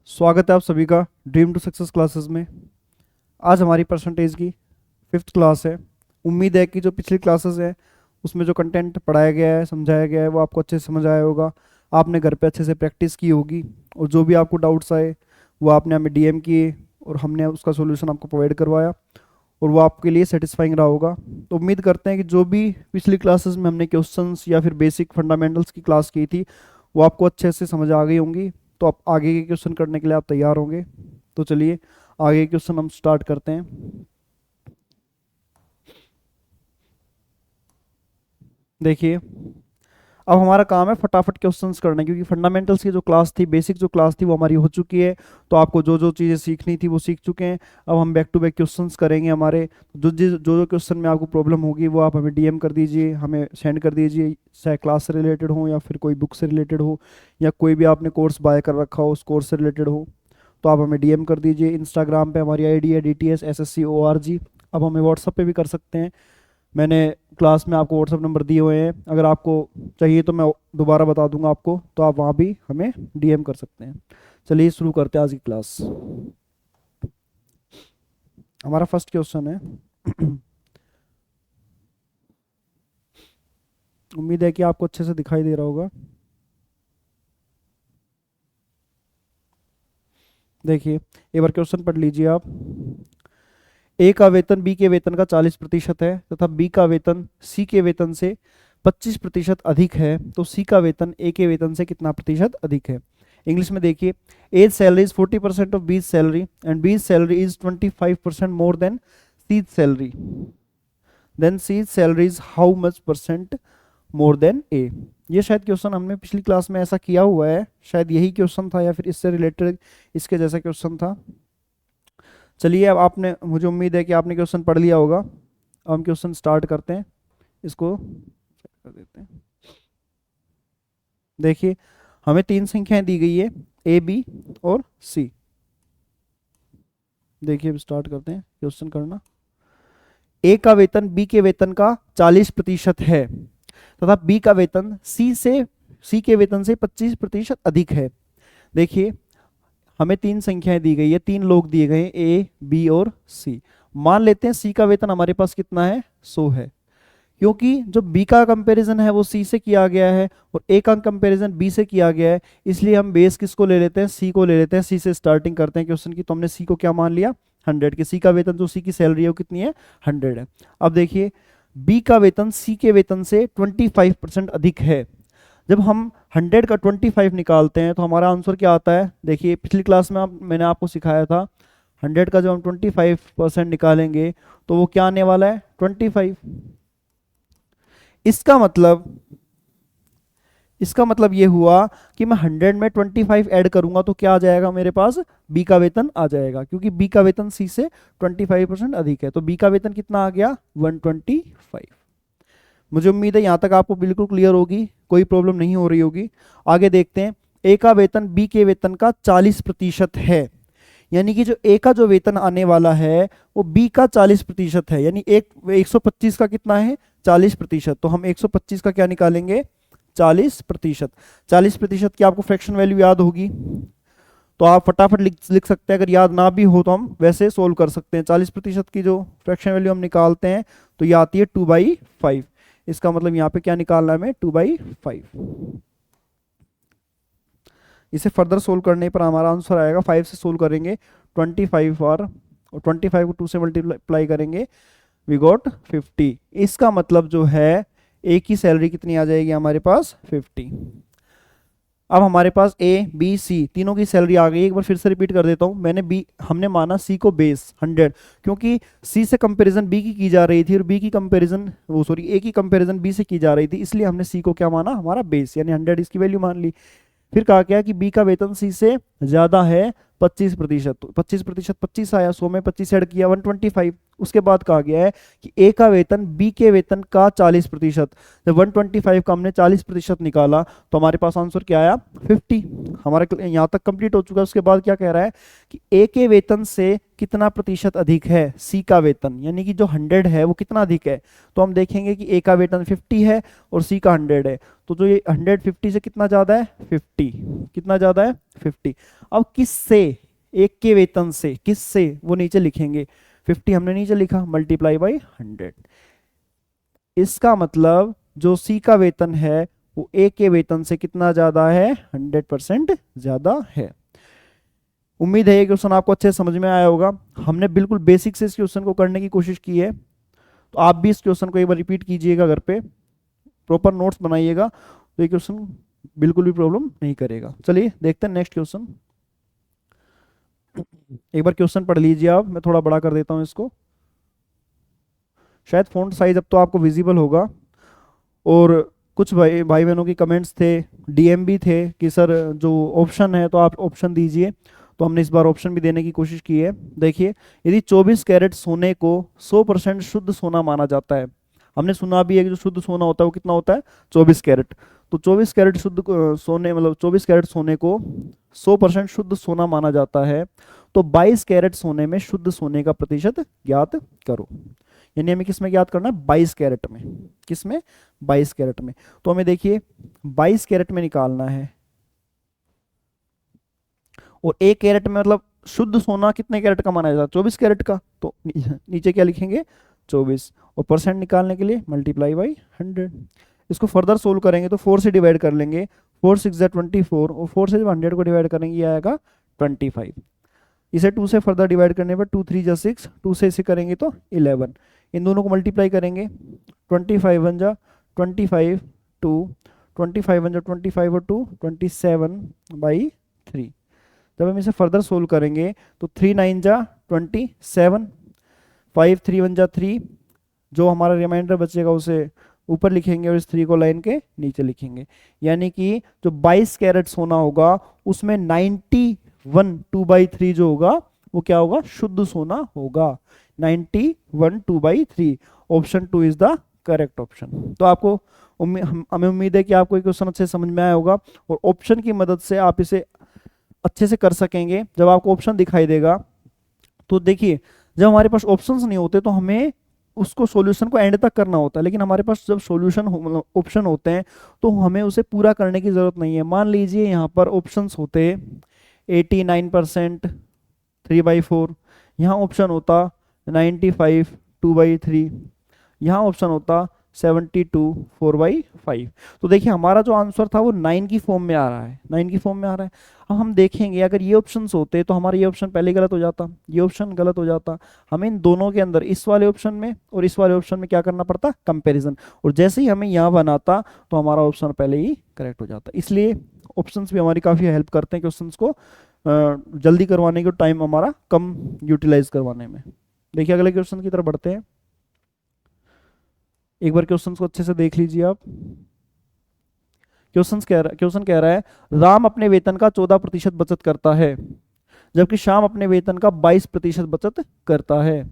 स्वागत है आप सभी का ड्रीम टू सक्सेस क्लासेस में। आज हमारी परसेंटेज की 5th क्लास है। उम्मीद है कि जो पिछली क्लासेस है उसमें जो कंटेंट पढ़ाया गया है, समझाया गया है, वो आपको अच्छे से समझ आया होगा। आपने घर पे अच्छे से प्रैक्टिस की होगी और जो भी आपको डाउट्स आए वो आपने हमें डीएम किए और हमने उसका सोल्यूशन आपको प्रोवाइड करवाया और वो आपके लिए सेटिस्फाइंग रहा होगा। तो उम्मीद करते हैं कि जो भी पिछली क्लासेस में हमने क्वेश्चंस या फिर बेसिक फंडामेंटल्स की क्लास की थी वो आपको अच्छे से समझ आ गई होंगी। तो आप आगे के क्वेश्चन करने के लिए आप तैयार होंगे। तो चलिए आगे के क्वेश्चन हम स्टार्ट करते हैं। देखिए, अब हमारा काम है फटाफट क्वेश्चंस करना, क्योंकि फंडामेंटल्स की जो क्लास थी, बेसिक जो क्लास थी वो हमारी हो चुकी है। तो आपको जो जो चीज़ें सीखनी थी वो सीख चुके हैं। अब हम बैक टू बैक क्वेश्चंस करेंगे हमारे। जो जो क्वेश्चन में आपको प्रॉब्लम होगी वो आप हमें डीएम कर दीजिए, हमें सेंड कर दीजिए, चाहे क्लास से रिलेटेड हो या फिर कोई बुक से रिलेटेड हो या कोई भी आपने कोर्स बाय कर रखा हो उस कोर्स से रिलेटेड हो, तो आप हमें डीएम कर दीजिए। इंस्टाग्राम पे हमारी आईडी है DTS SSC ORG। अब हमें व्हाट्सअप पे भी कर सकते हैं। मैंने क्लास में आपको व्हाट्सअप नंबर दिए हुए हैं, अगर आपको चाहिए तो मैं दोबारा बता दूंगा आपको, तो आप वहाँ भी हमें डीएम कर सकते हैं। चलिए शुरू करते हैं आज की क्लास। हमारा फर्स्ट क्वेश्चन है। उम्मीद है कि आपको अच्छे से दिखाई दे रहा होगा। देखिए, एक बार क्वेश्चन पढ़ लीजिए आप। ए का वेतन बी के वेतन का 40% है तथा बी का वेतन सी के वेतन से 25% अधिक है, तो सी का वेतन ए के वेतन से कितना प्रतिशत अधिक है। इंग्लिश में देखिए, A's salary is 40% of B's salary and B's salary is 25% more than C's salary, then C's salary is how much percent more than A. ये शायद क्वेश्चन हमने पिछली क्लास में ऐसा किया हुआ है, शायद यही क्वेश्चन था या फिर इससे रिलेटेड इसके जैसा क्वेश्चन था। चलिए, अब आपने, मुझे उम्मीद है कि आपने क्वेश्चन पढ़ लिया होगा। अब हम क्वेश्चन स्टार्ट करते हैं, इसको कर देते हैं। देखिए, हमें 3 संख्याएं दी गई है, ए बी और सी। देखिए, अब स्टार्ट करते हैं क्वेश्चन करना। ए का वेतन बी के वेतन का 40% है तथा बी का वेतन सी के वेतन से 25% अधिक है। देखिए, हमें 3 संख्याएं दी गई है, 3 लोग दिए गए हैं, ए बी और सी। मान लेते हैं सी का वेतन हमारे पास कितना है, 100 है, क्योंकि जो बी का कंपैरिजन है वो सी से किया गया है और ए का कंपैरिजन बी से किया गया है, इसलिए हम बेस किसको ले लेते हैं, सी को ले लेते हैं। सी से स्टार्टिंग करते हैं क्वेश्चन की। तो हमने सी को क्या मान लिया, 100, कि सी का वेतन, जो सी की सैलरी है वो कितनी है, 100 है। अब देखिए, बी का वेतन सी के वेतन से 25% अधिक है। जब हम 100 का 25 निकालते हैं तो हमारा आंसर क्या आता है। देखिए, पिछली क्लास में मैंने आपको सिखाया था, 100 का जब हम 25% निकालेंगे तो वो क्या आने वाला है, 25। इसका मतलब ये हुआ कि मैं 100 में 25 ऐड करूंगा तो क्या आ जाएगा मेरे पास, बी का वेतन आ जाएगा, क्योंकि बी का वेतन सी से 25% अधिक है। तो बी का वेतन कितना आ गया, 125। मुझे उम्मीद है यहां तक आपको बिल्कुल क्लियर होगी, कोई प्रॉब्लम नहीं हो रही होगी। आगे देखते हैं। ए का वेतन बी के वेतन का 40% है, यानी कि जो ए का जो वेतन आने वाला है वो बी का 40% है, यानी 125 का कितना है, 40%। तो हम 125 का क्या निकालेंगे, 40%। 40% की आपको फ्रैक्शन वैल्यू याद होगी, तो आप फटाफट लिख सकते हैं। अगर याद ना भी हो तो हम वैसे सोल्व कर सकते हैं। 40% की जो फ्रैक्शन वैल्यू हम निकालते हैं तो ये आती है 2/5। इसका मतलब यहाँ पे क्या निकालना है हमें, 2/5। इसे फर्दर सोल्व करने पर हमारा आंसर आएगा, 5 से सोल्व करेंगे 25 और 25 को 2 से मल्टीप्लाई करेंगे, वी गॉट 50। इसका मतलब जो है ए की सैलरी कितनी आ जाएगी हमारे पास, 50। अब हमारे पास ए बी सी तीनों की सैलरी आ गई। एक बार फिर से रिपीट कर देता हूं। हमने माना सी को बेस 100, क्योंकि सी से कंपैरिजन बी की जा रही थी और बी की कंपैरिजन ए की कंपैरिजन बी से की जा रही थी, इसलिए हमने सी को क्या माना, हमारा बेस, यानी 100 इसकी वैल्यू मान ली। फिर कहा गया कि बी का वेतन सी से ज्यादा है 25%, तो 25%, 25 आया, 100 में 25 ऐड किया, 125। उसके बाद कहा गया है कि ए का वेतन बी के वेतन का 40%। जब 125 का हमने 40% निकाला तो हमारे पास आंसर क्या आया, 50। हमारा यहाँ तक कंप्लीट हो चुका है। उसके बाद क्या कह रहा है कि ए के वेतन से कितना प्रतिशत अधिक है सी का वेतन, यानी कि जो 100 है वो कितना अधिक है। तो हम देखेंगे कि ए का वेतन 50 है और सी का 100 है, तो जो ये 150 से कितना ज्यादा है, 50। कितना ज्यादा है, 50। अब किससे, एक के वेतन से, किससे, वो नीचे लिखेंगे। 50 हमने नीचे लिखा, मल्टीप्लाई बाई 100। इसका मतलब जो सी का वेतन है वो ए के वेतन से कितना ज्यादा है, 100% ज्यादा है। उम्मीद है ये क्वेश्चन आपको अच्छे से समझ में आया होगा। हमने बिल्कुल बेसिक से इस क्वेश्चन को करने की कोशिश की है, तो आप भी इस क्वेश्चन को एक बार रिपीट कीजिएगा घर पे, प्रॉपर नोट्स बनाइएगा, तो ये क्वेश्चन बिल्कुल भी प्रॉब्लम नहीं करेगा। चलिए देखते हैं नेक्स्ट क्वेश्चन। एक बार क्वेश्चन पढ़ लीजिए आप, मैं थोड़ा बड़ा कर देता हूं इसको, शायद फ़ॉन्ट साइज अब तो आपको विजिबल होगा। और कुछ भाई बहनों की कमेंट्स थे, डीएम भी थे कि सर जो ऑप्शन है तो आप ऑप्शन दीजिए, तो हमने इस बार ऑप्शन भी देने की कोशिश की है। देखिए, यदि 24 कैरेट सोने को 100% शुद्ध सोना माना जाता है, हमने सुना भी है कि जो शुद्ध सोना होता है वो कितना होता है, 24 कैरेट। तो 24 कैरेट शुद्ध सोने, मतलब 24 कैरेट सोने को 100% शुद्ध सोना माना जाता है, तो 22 कैरेट सोने में शुद्ध सोने का प्रतिशत ज्ञात करो। यानी हमें किस में ज्ञात करना है, 22 कैरेट में। किस में, 22 कैरेट में। तो हमें देखिए 22 कैरेट में निकालना है, और 1 कैरेट में मतलब शुद्ध सोना कितने कैरेट का माना जाता है, 24 कैरेट का। तो नीचे क्या लिखेंगे, 24, और परसेंट निकालने के लिए मल्टीप्लाई बाई 100। इसको फर्दर सोल्व करेंगे तो 4 से डिवाइड कर लेंगे, 4 6 24, और 4 से जब 100 को डिवाइड करेंगे ये आएगा 25। इसे 2 से फर्दर डिवाइड करने पर 2 3 6, 2 से इसे करेंगे तो 11। इन दोनों को मल्टीप्लाई करेंगे, 25 1 जा 25, 2 25 1 जा 25 और 2 27/3। जब हम इसे फर्दर सोल्व करेंगे तो 3 9 जा 27, 5 3 1 जा 3, जो हमारा रिमाइंडर बचेगा उसे ऊपर लिखेंगे और इस 3 को लाइन के नीचे लिखेंगे। यानी कि जो 22 कैरेट सोना होगा उसमें 91 2/3 जो होगा वो क्या होगा, शुद्ध सोना होगा। 91 2/3, option 2 is the correct option. तो आपको हमें उम्मीद है कि आपको ये क्वेश्चन अच्छे से समझ में आया होगा, और ऑप्शन की मदद से आप इसे अच्छे से कर सकेंगे। जब आपको ऑप्शन दिखाई देगा तो देखिए, जब हमारे पास ऑप्शंस नहीं होते तो हमें उसको सॉल्यूशन को एंड तक करना होता है, लेकिन हमारे पास जब सॉल्यूशन मतलब ऑप्शन होते हैं तो हमें उसे पूरा करने की जरूरत नहीं है। मान लीजिए यहाँ पर ऑप्शंस होते 89% 3/4, यहाँ ऑप्शन होता 95 2/3, यहाँ ऑप्शन होता 72 4/5। तो देखिए हमारा जो आंसर था वो 9 की फॉर्म में आ रहा है, 9 की फॉर्म में आ रहा है। अब हम देखेंगे अगर ये ऑप्शंस होते तो हमारा ये ऑप्शन पहले गलत हो जाता, ये ऑप्शन गलत हो जाता। हमें इन दोनों के अंदर, इस वाले ऑप्शन में और इस वाले ऑप्शन में क्या करना पड़ता, कंपैरिजन, और जैसे ही हमें यहाँ बनाता तो हमारा ऑप्शन पहले ही करेक्ट हो जाता। इसलिए ऑप्शंस भी हमारी काफ़ी हेल्प करते हैं क्वेश्चंस को जल्दी करवाने के, टाइम हमारा कम यूटिलाइज करवाने में। देखिए अगले क्वेश्चन की तरफ बढ़ते हैं। एक बार क्वेश्चन को अच्छे से देख लीजिए आप। क्वेश्चन कह रहा है राम अपने वेतन का 14% बचत करता है, जबकि श्याम अपने वेतन का 22% बचत करता है।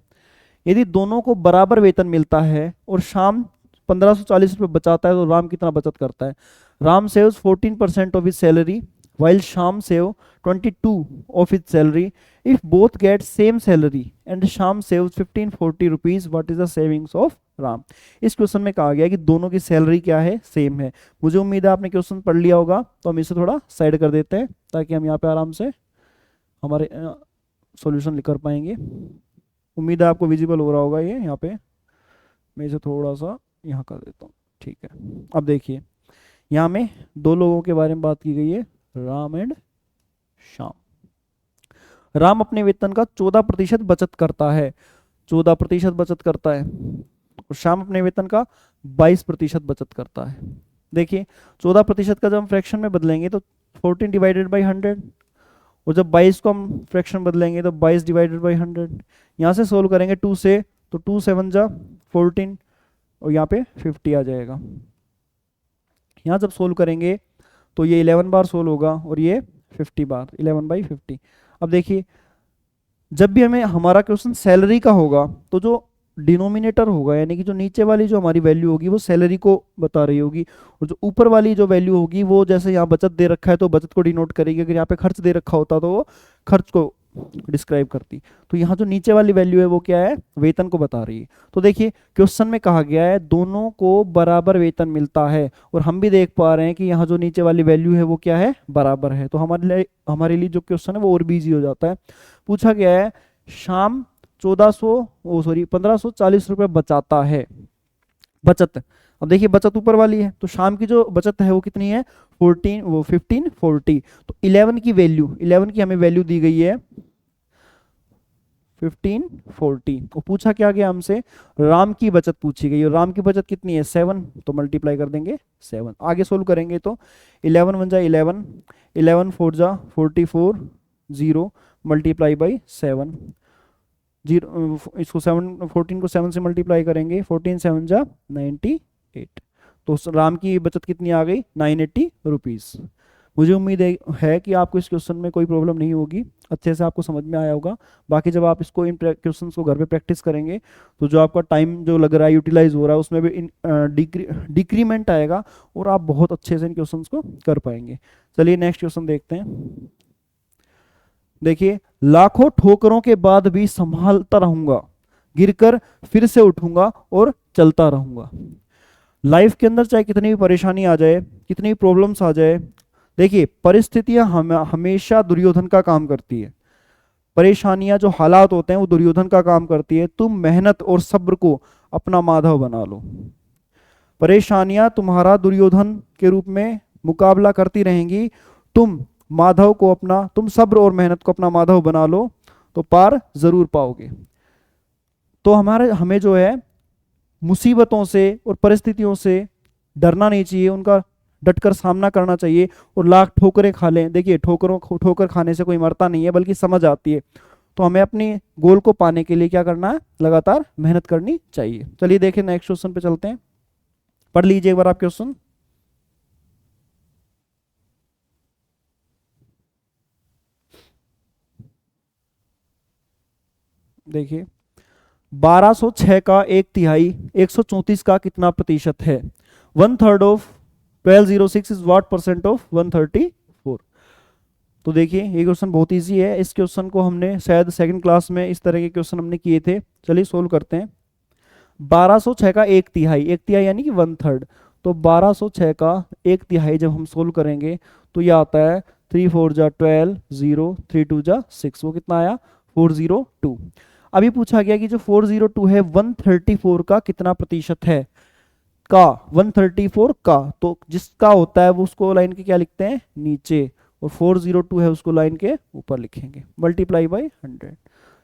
यदि दोनों को बराबर वेतन मिलता है और श्याम 1540 रुपये बचाता है तो राम कितना बचत करता है। Ram saves 14% of his salary while Sham save 22 of his salary. If both get same salary and Sham saves 1540 rupees, what is the savings of Ram? इस क्वेश्चन में कहा गया कि दोनों की सैलरी क्या है, सेम है। मुझे उम्मीद है आपने क्वेश्चन पढ़ लिया होगा, तो हम इसे थोड़ा साइड कर देते हैं ताकि हम यहाँ पे आराम से हमारे सॉल्यूशन लिख कर पाएंगे। उम्मीद है आपको विजिबल हो रहा होगा ये, यहाँ पे मैं इसे थोड़ा सा यहाँ कर देता हूँ, ठीक है। अब देखिए यहाँ में दो लोगों के बारे में बात की गई है, राम एंड श्याम। राम अपने वेतन का 14% बचत करता है, 14% बचत करता है, और श्याम अपने वेतन का 22% बचत करता है। देखिए 14% का जब हम फ्रैक्शन में बदलेंगे तो 14 डिवाइडेड बाई 100, और जब 22 को हम फ्रैक्शन बदलेंगे तो 22 डिवाइडेड बाई 100। यहाँ से सोल्व करेंगे 2 से, तो 2 7 जा 14, और यहाँ पे 50 आ जाएगा। यहाँ जब सोल्व करेंगे तो ये 11 बार सोल्व होगा और ये 50 बार, 11/50। अब देखिए जब भी हमें हमारा क्वेश्चन सैलरी का होगा तो जो डिनोमिनेटर होगा, यानी कि जो नीचे वाली जो हमारी वैल्यू होगी वो सैलरी को बता रही होगी, और जो ऊपर वाली जो वैल्यू होगी वो, जैसे यहाँ बचत दे रखा है तो बचत को डिनोट करेगी, अगर यहाँ पे खर्च दे रखा होता तो वो खर्च को डिस्क्राइब करती। तो यहाँ जो नीचे वाली वैल्यू है वो क्या है, वेतन को बता रही है। तो देखिए क्वेश्चन में कहा गया है दोनों को बराबर वेतन मिलता है, और हम भी देख पा रहे हैं कि यहाँ जो नीचे वाली वैल्यू है वो क्या है, बराबर है। तो हमारे लिए जो क्वेश्चन है वो और भी इजी हो जाता है। पूछा गया है शाम 1540 रुपये बचाता है, बचत। अब देखिए बचत ऊपर वाली है, तो शाम की जो बचत है वो कितनी है, 1540। तो 11 की वैल्यू, 11 की हमें वैल्यू दी गई है 1540। और पूछा क्या गया हमसे, राम की बचत पूछी गई, और राम की बचत कितनी है 7, तो मल्टीप्लाई कर देंगे 7। आगे सोल्व करेंगे तो 11 1 जा 11, 11 4 जा 44, 0 मल्टीप्लाई बाई 7, 0 इसको 7, 14 को 7 से मल्टीप्लाई करेंगे, 14 7 जा 98। तो राम की बचत कितनी आ गई, 980 रुपीज़। मुझे उम्मीद है कि आपको इस क्वेश्चन में कोई प्रॉब्लम नहीं होगी, अच्छे से आपको समझ में आया होगा। बाकी जब आप इसको इन क्वेश्चन को घर पे प्रैक्टिस करेंगे तो जो आपका टाइम जो लग रहा है यूटिलाइज हो रहा है उसमें भी डिक्रीमेंट आएगा, और आप बहुत अच्छे से इन क्वेश्चन को कर पाएंगे। चलिए नेक्स्ट क्वेश्चन देखते हैं। देखिए लाखों ठोकरों के बाद भी संभालता रहूंगा, गिरकर फिर से उठूंगा और चलता रहूंगा। लाइफ के अंदर चाहे कितनी भी परेशानी आ जाए, कितनी भी प्रॉब्लम्स आ जाए, देखिए परिस्थितियां हमेशा दुर्योधन का काम करती है। परेशानियां जो हालात होते हैं वो दुर्योधन का काम करती है। तुम मेहनत और सब्र को अपना माधव बना लो। परेशानियां तुम्हारा दुर्योधन के रूप में मुकाबला करती रहेंगी, तुम माधव को अपना, तुम सब्र और मेहनत को अपना माधव बना लो तो पार जरूर पाओगे। तो हमें जो है मुसीबतों से और परिस्थितियों से डरना नहीं चाहिए, उनका डटकर सामना करना चाहिए। और लाख ठोकरें खा लें, देखिए ठोकर खाने से कोई मरता नहीं है बल्कि समझ आती है। तो हमें अपनी गोल को पाने के लिए क्या करना है, लगातार मेहनत करनी चाहिए। चलिए देखिए नेक्स्ट क्वेश्चन पे चलते हैं, पढ़ लीजिए एक बार आप क्वेश्चन। देखिए 1206 का 1/3 134 का कितना प्रतिशत है। 1/3 of 1206 is what percent of 134। तो देखिए ये क्वेश्चन बहुत इजी है, इस क्वेश्चन को हमने शायद सेकंड क्लास में इस तरह के क्वेश्चन हमने किए थे। चलिए सोल्व करते हैं। 1206 का 1/3, 1/3 यानी कि 1/3। तो 1206 का 1/3 जब हम सोल्व करेंगे तो ये आता है 3 4 जा 12, 0 3 2 जा 6, वो कितना आया 402। अभी पूछा गया कि जो 402 है 134 का कितना प्रतिशत है, का 134 का, तो जिसका होता है वो उसको लाइन के क्या लिखते हैं, नीचे, और 402 है उसको लाइन के ऊपर लिखेंगे, मल्टीप्लाई बाई 100।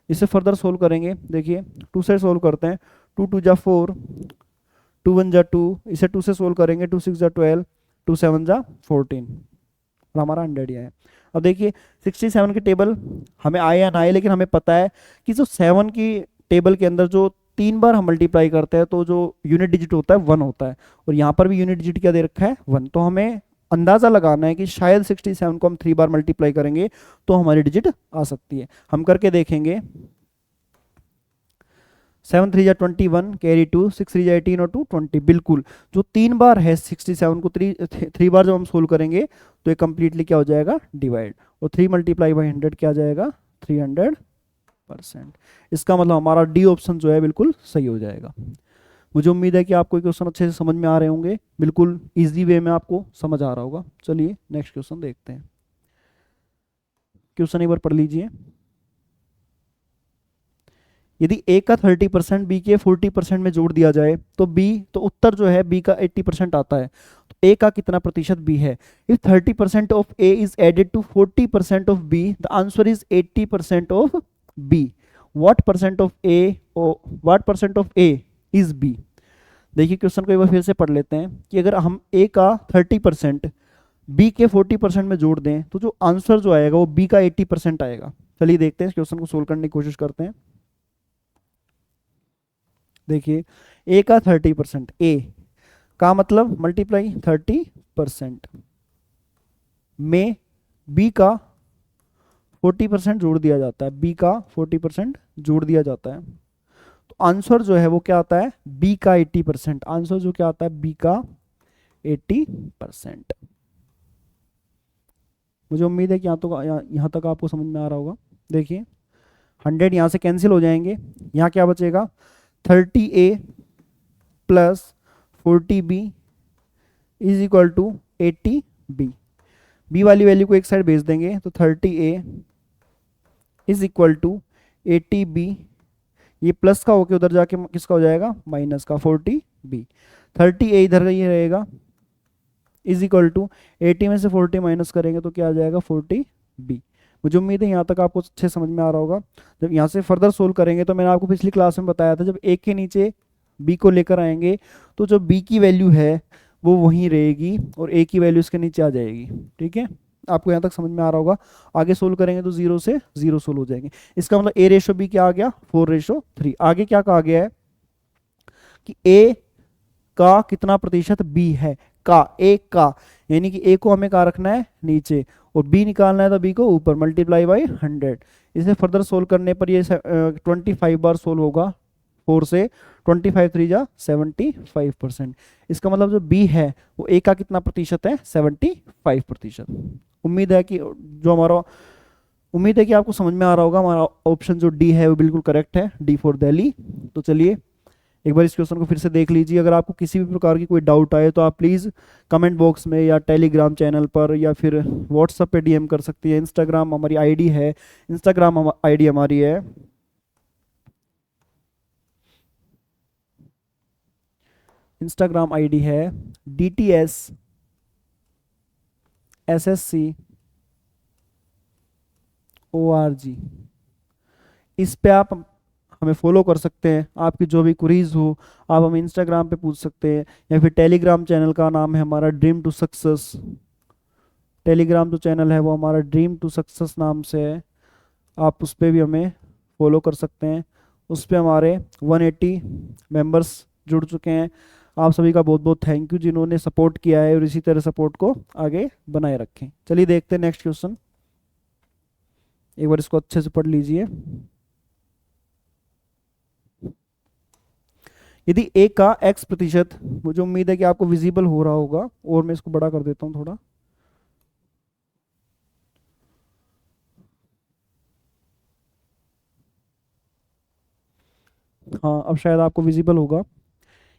इसे फर्दर सोल्व करेंगे। देखिए 2 से सोल्व करते हैं, 2 2 जा 4, 2 1 जा 2, इसे 2 से सोल्व करेंगे, 2 6 जा 12, 2 7 जा 14, और हमारा 100 ही आया। अब देखिए 67 की टेबल हमें आए या ना आए, लेकिन हमें पता है कि जो 7 की टेबल के अंदर जो 3 बार हम मल्टीप्लाई करते हैं तो जो यूनिट डिजिट होता है 1 होता है, और यहाँ पर भी यूनिट डिजिट क्या दे रखा है 1। तो हमें अंदाजा लगाना है कि शायद 67 को हम 3 बार मल्टीप्लाई करेंगे तो हमारी डिजिट आ सकती है। हम करके देखेंगे। 7 3 जा 21, कैरी 2, 6 3 जा 18 और 2 20। बिल्कुल जो 3 बार है 67 को 3 बार जब हम सोल्व करेंगे तो ये कंप्लीटली क्या हो जाएगा, डिवाइड, और 3 मल्टीप्लाई बाई 100 क्या आ जाएगा 300%। इसका मतलब हमारा डी ऑप्शन जो है बिल्कुल सही हो जाएगा। मुझे उम्मीद है कि आपको ये क्वेश्चन अच्छे से समझ में आ रहे होंगे, बिल्कुल इजी वे में आपको समझ आ रहा होगा। चलिए नेक्स्ट क्वेश्चन देखते हैं। क्वेश्चन एक बार पढ़ लीजिए। यदि ए का 30% बी के 40% में जोड़ दिया जाए तो उत्तर जो है बी का 80% आता है। तो ए का कितना प्रतिशत बी है। If 30% of A is added to 40% of B, the answer is 80% of B. What percent of A is B. देखिए क्वेश्चन को एक बार फिर से पढ़ लेते हैं कि अगर हम ए का 30% बी के 40% में जोड़ दें तो जो आंसर जो आएगा वो बी का 80% आएगा। चलिए देखते हैं इस क्वेश्चन को सोल्व करने की कोशिश करते हैं। देखिए ए का 30%, ए का मतलब मल्टीप्लाई 30% में बी का 40% जोड़ दिया जाता है, बी का 40% जोड़ दिया जाता है, तो आंसर जो है वो क्या आता है बी का 80%। आंसर जो क्या आता है बी का 80%। मुझे उम्मीद है कि यहाँ तक आपको समझ में आ रहा होगा। देखिए 100 यहाँ से कैंसिल हो जाएंगे, यहाँ क्या बचेगा 30A plus 40B is equal to 80B। B वाली वैल्यू को एक साइड भेज देंगे तो 30A is equal to 80B, ये प्लस का होके उधर जाके किसका हो जाएगा माइनस का 40B। 30A इधर ही रहेगा इज इक्वल टू 80 में से 40 माइनस करेंगे तो क्या आ जाएगा 40B। मुझे उम्मीद है यहाँ तक आपको अच्छे समझ में आ रहा होगा। जब यहाँ से फर्दर सोल्व करेंगे तो मैंने आपको पिछली क्लास में बताया था, जब ए के नीचे बी को लेकर आएंगे तो जो बी की वैल्यू है वो वहीं रहेगी और ए की वैल्यू इसके नीचे आ जाएगी। ठीक है, आपको यहाँ तक समझ में आ रहा होगा। आगे सोल्व करेंगे तो 0 से 0 सोल्व हो जाएंगे। इसका मतलब ए रेशो बी क्या आ गया 4:3। आगे क्या कहा गया है कि ए का कितना प्रतिशत बी है, का ए का, यानी कि ए को हमें कहाँ रखना है नीचे और बी निकालना है तो बी को ऊपर, मल्टीप्लाई बाई 100। इसे फर्दर सोल्व करने पर ये 25 बार सोल्व होगा 4 से, 25 3 जा 75%। इसका मतलब जो बी है वो ए का कितना प्रतिशत है 75%। उम्मीद है कि आपको समझ में आ रहा होगा। हमारा ऑप्शन जो डी है वो बिल्कुल करेक्ट है, डी फॉर दिल्ली। तो चलिए एक बार इस क्वेश्चन को फिर से देख लीजिए। अगर आपको किसी भी प्रकार की कोई डाउट आए तो आप प्लीज़ कमेंट बॉक्स में या टेलीग्राम चैनल पर या फिर व्हाट्सएप पे डीएम कर सकती है। इंस्टाग्राम हमारी आईडी है, इंस्टाग्राम आईडी हमारी है DTS SSC ORG। इस पे आप हमें फॉलो कर सकते हैं। आपकी जो भी क्वेरीज हो आप हमें इंस्टाग्राम पे पूछ सकते हैं या फिर टेलीग्राम चैनल का नाम है हमारा ड्रीम टू सक्सेस। टेलीग्राम जो चैनल है वो हमारा ड्रीम टू सक्सेस नाम से है, आप उस पर भी हमें फॉलो कर सकते हैं। उस पर हमारे 180 मेंबर्स जुड़ चुके हैं। आप सभी का बहुत बहुत थैंक यू जिन्होंने सपोर्ट किया है और इसी तरह सपोर्ट को आगे बनाए रखें। चलिए देखते हैं नेक्स्ट क्वेश्चन, एक बार इसको अच्छे से पढ़ लीजिए। यदि ए का x प्रतिशत, मुझे उम्मीद है कि आपको विजिबल हो रहा होगा और मैं इसको बड़ा कर देता हूं थोड़ा। हाँ अब शायद आपको विजिबल होगा।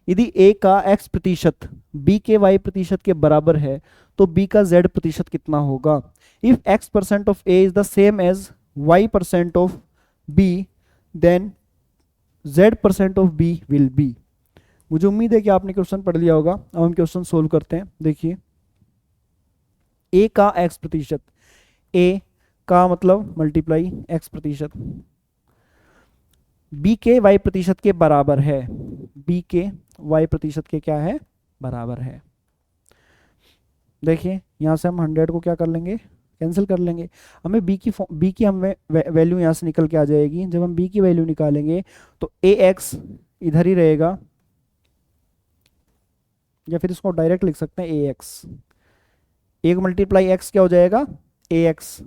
यदि a का x प्रतिशत b के y प्रतिशत के बराबर है तो b का z प्रतिशत कितना होगा। If x% of a is the same as y% of b then z% of b will be. मुझे उम्मीद है कि आपने क्वेश्चन पढ़ लिया होगा। अब हम क्वेश्चन सोल्व करते हैं। देखिए a का x प्रतिशत, a का मतलब मल्टीप्लाई x प्रतिशत, b के y प्रतिशत के बराबर है, b के y प्रतिशत के क्या है बराबर है। देखिए यहाँ से हम 100 को क्या कर लेंगे कैंसिल कर लेंगे। हमें b की हमें वैल्यू यहाँ से निकल के आ जाएगी। जब हम b की वैल्यू निकालेंगे तो ax इधर ही रहेगा या फिर इसको डायरेक्ट लिख सकते हैं ax, एक मल्टीप्लाई x क्या हो जाएगा ax,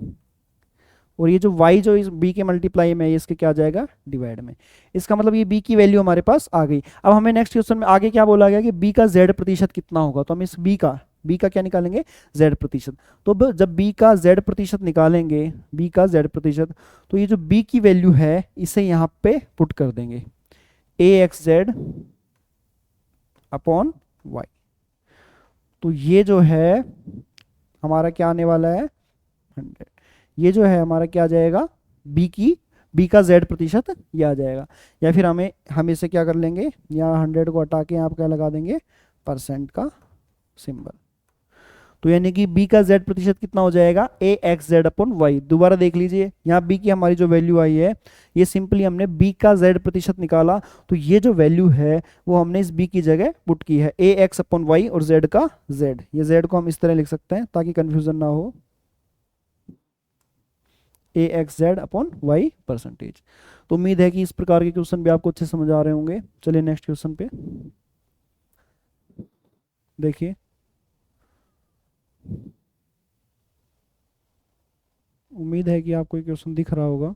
और ये जो y जो इस b के मल्टीप्लाई में है इसके क्या आ जाएगा डिवाइड में। इसका मतलब ये b की वैल्यू हमारे पास आ गई। अब हमें नेक्स्ट क्वेश्चन में आगे क्या बोला गया कि b का z प्रतिशत कितना होगा, तो हम इस b का क्या निकालेंगे z प्रतिशत। तो जब b का z प्रतिशत निकालेंगे, b का z प्रतिशत, तो ये जो b की वैल्यू है इसे यहाँ पे पुट कर देंगे axz अपॉन y। तो ये जो है हमारा क्या आने वाला है 100। ये जो है हमारा क्या आ जाएगा b का z प्रतिशत ये आ जाएगा। या फिर हम इसे क्या कर लेंगे, यहाँ 100 को हटा के यहाँ क्या लगा देंगे परसेंट का सिंबल। तो यानी कि b का z प्रतिशत कितना हो जाएगा axz अपॉन y। दोबारा देख लीजिए यहाँ b की हमारी जो वैल्यू आई है ये सिंपली हमने b का z प्रतिशत निकाला, तो ये जो वैल्यू है वो हमने इस b की जगह पुट की है ax अपॉन y और z का z। ये z को हम इस तरह लिख सकते हैं ताकि कंफ्यूजन ना हो, axz अपॉन y परसेंटेज। तो उम्मीद है कि इस प्रकार के क्वेश्चन भी आपको अच्छे समझ आ रहे होंगे। चलिए नेक्स्ट क्वेश्चन पे देखिए। उम्मीद है कि आपको ये क्वेश्चन दिख रहा होगा।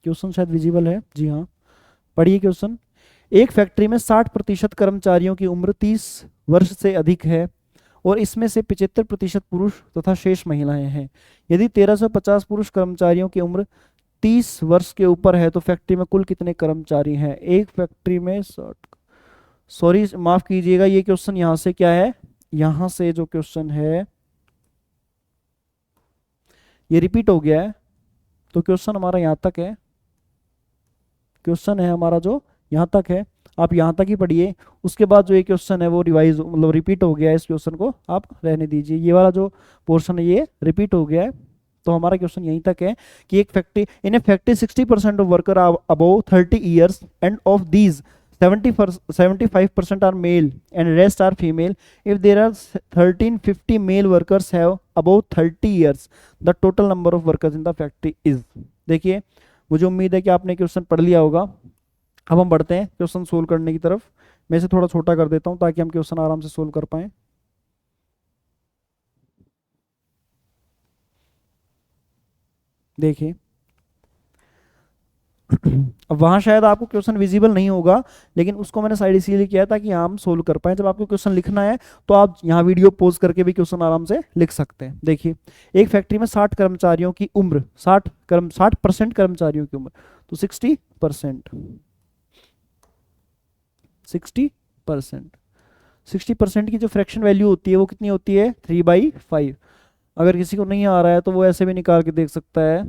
क्वेश्चन शायद विजिबल है, जी हाँ पढ़िए क्वेश्चन। एक फैक्ट्री में 60% कर्मचारियों की उम्र 30 वर्ष से अधिक है और इसमें से 75% पुरुष तथा शेष महिलाएं हैं। यदि 1350 पुरुष कर्मचारियों की उम्र 30 वर्ष के ऊपर है तो फैक्ट्री में कुल कितने कर्मचारी हैं? एक फैक्ट्री में सॉरी माफ कीजिएगा, ये क्वेश्चन यहाँ से क्या है, यहाँ से जो क्वेश्चन है ये रिपीट हो गया है। तो क्वेश्चन हमारा यहाँ तक है, क्वेश्चन है हमारा जो यहाँ तक है, आप यहाँ तक ही पढ़िए। उसके बाद जो ये क्वेश्चन है वो रिवाइज मतलब रिपीट हो गया है, इस क्वेश्चन को आप रहने दीजिए। ये वाला जो पोर्शन है ये रिपीट हो गया है। तो हमारा क्वेश्चन यहीं तक है कि एक factory in a factory 60% of worker are above 30 years and of these 75% are male and rest are female. If there are 1350 male workers have above 30 years, the total number of workers in the factory is। देखिए मुझे उम्मीद है कि आपने question पढ़ लिया होगा। अब हम बढ़ते हैं क्वेश्चन सोल्व करने की तरफ। मैं इसे थोड़ा छोटा कर देता हूं ताकि हम क्वेश्चन आराम से सोल्व कर पाएं। देखिए अब वहां शायद आपको क्वेश्चन विजिबल नहीं होगा, लेकिन उसको मैंने साइड इसीलिए किया ताकि हम सोल्व कर पाए। जब आपको क्वेश्चन लिखना है तो आप यहाँ वीडियो पॉज करके भी क्वेश्चन आराम से लिख सकते हैं। देखिए एक फैक्ट्री में 60 कर्मचारियों की उम्र 60% कर्मचारियों की उम्र, तो 60% 60% की जो फ्रैक्शन वैल्यू होती है वो कितनी होती है? 3/5। अगर किसी को नहीं आ रहा है तो वो ऐसे भी निकाल के देख सकता है,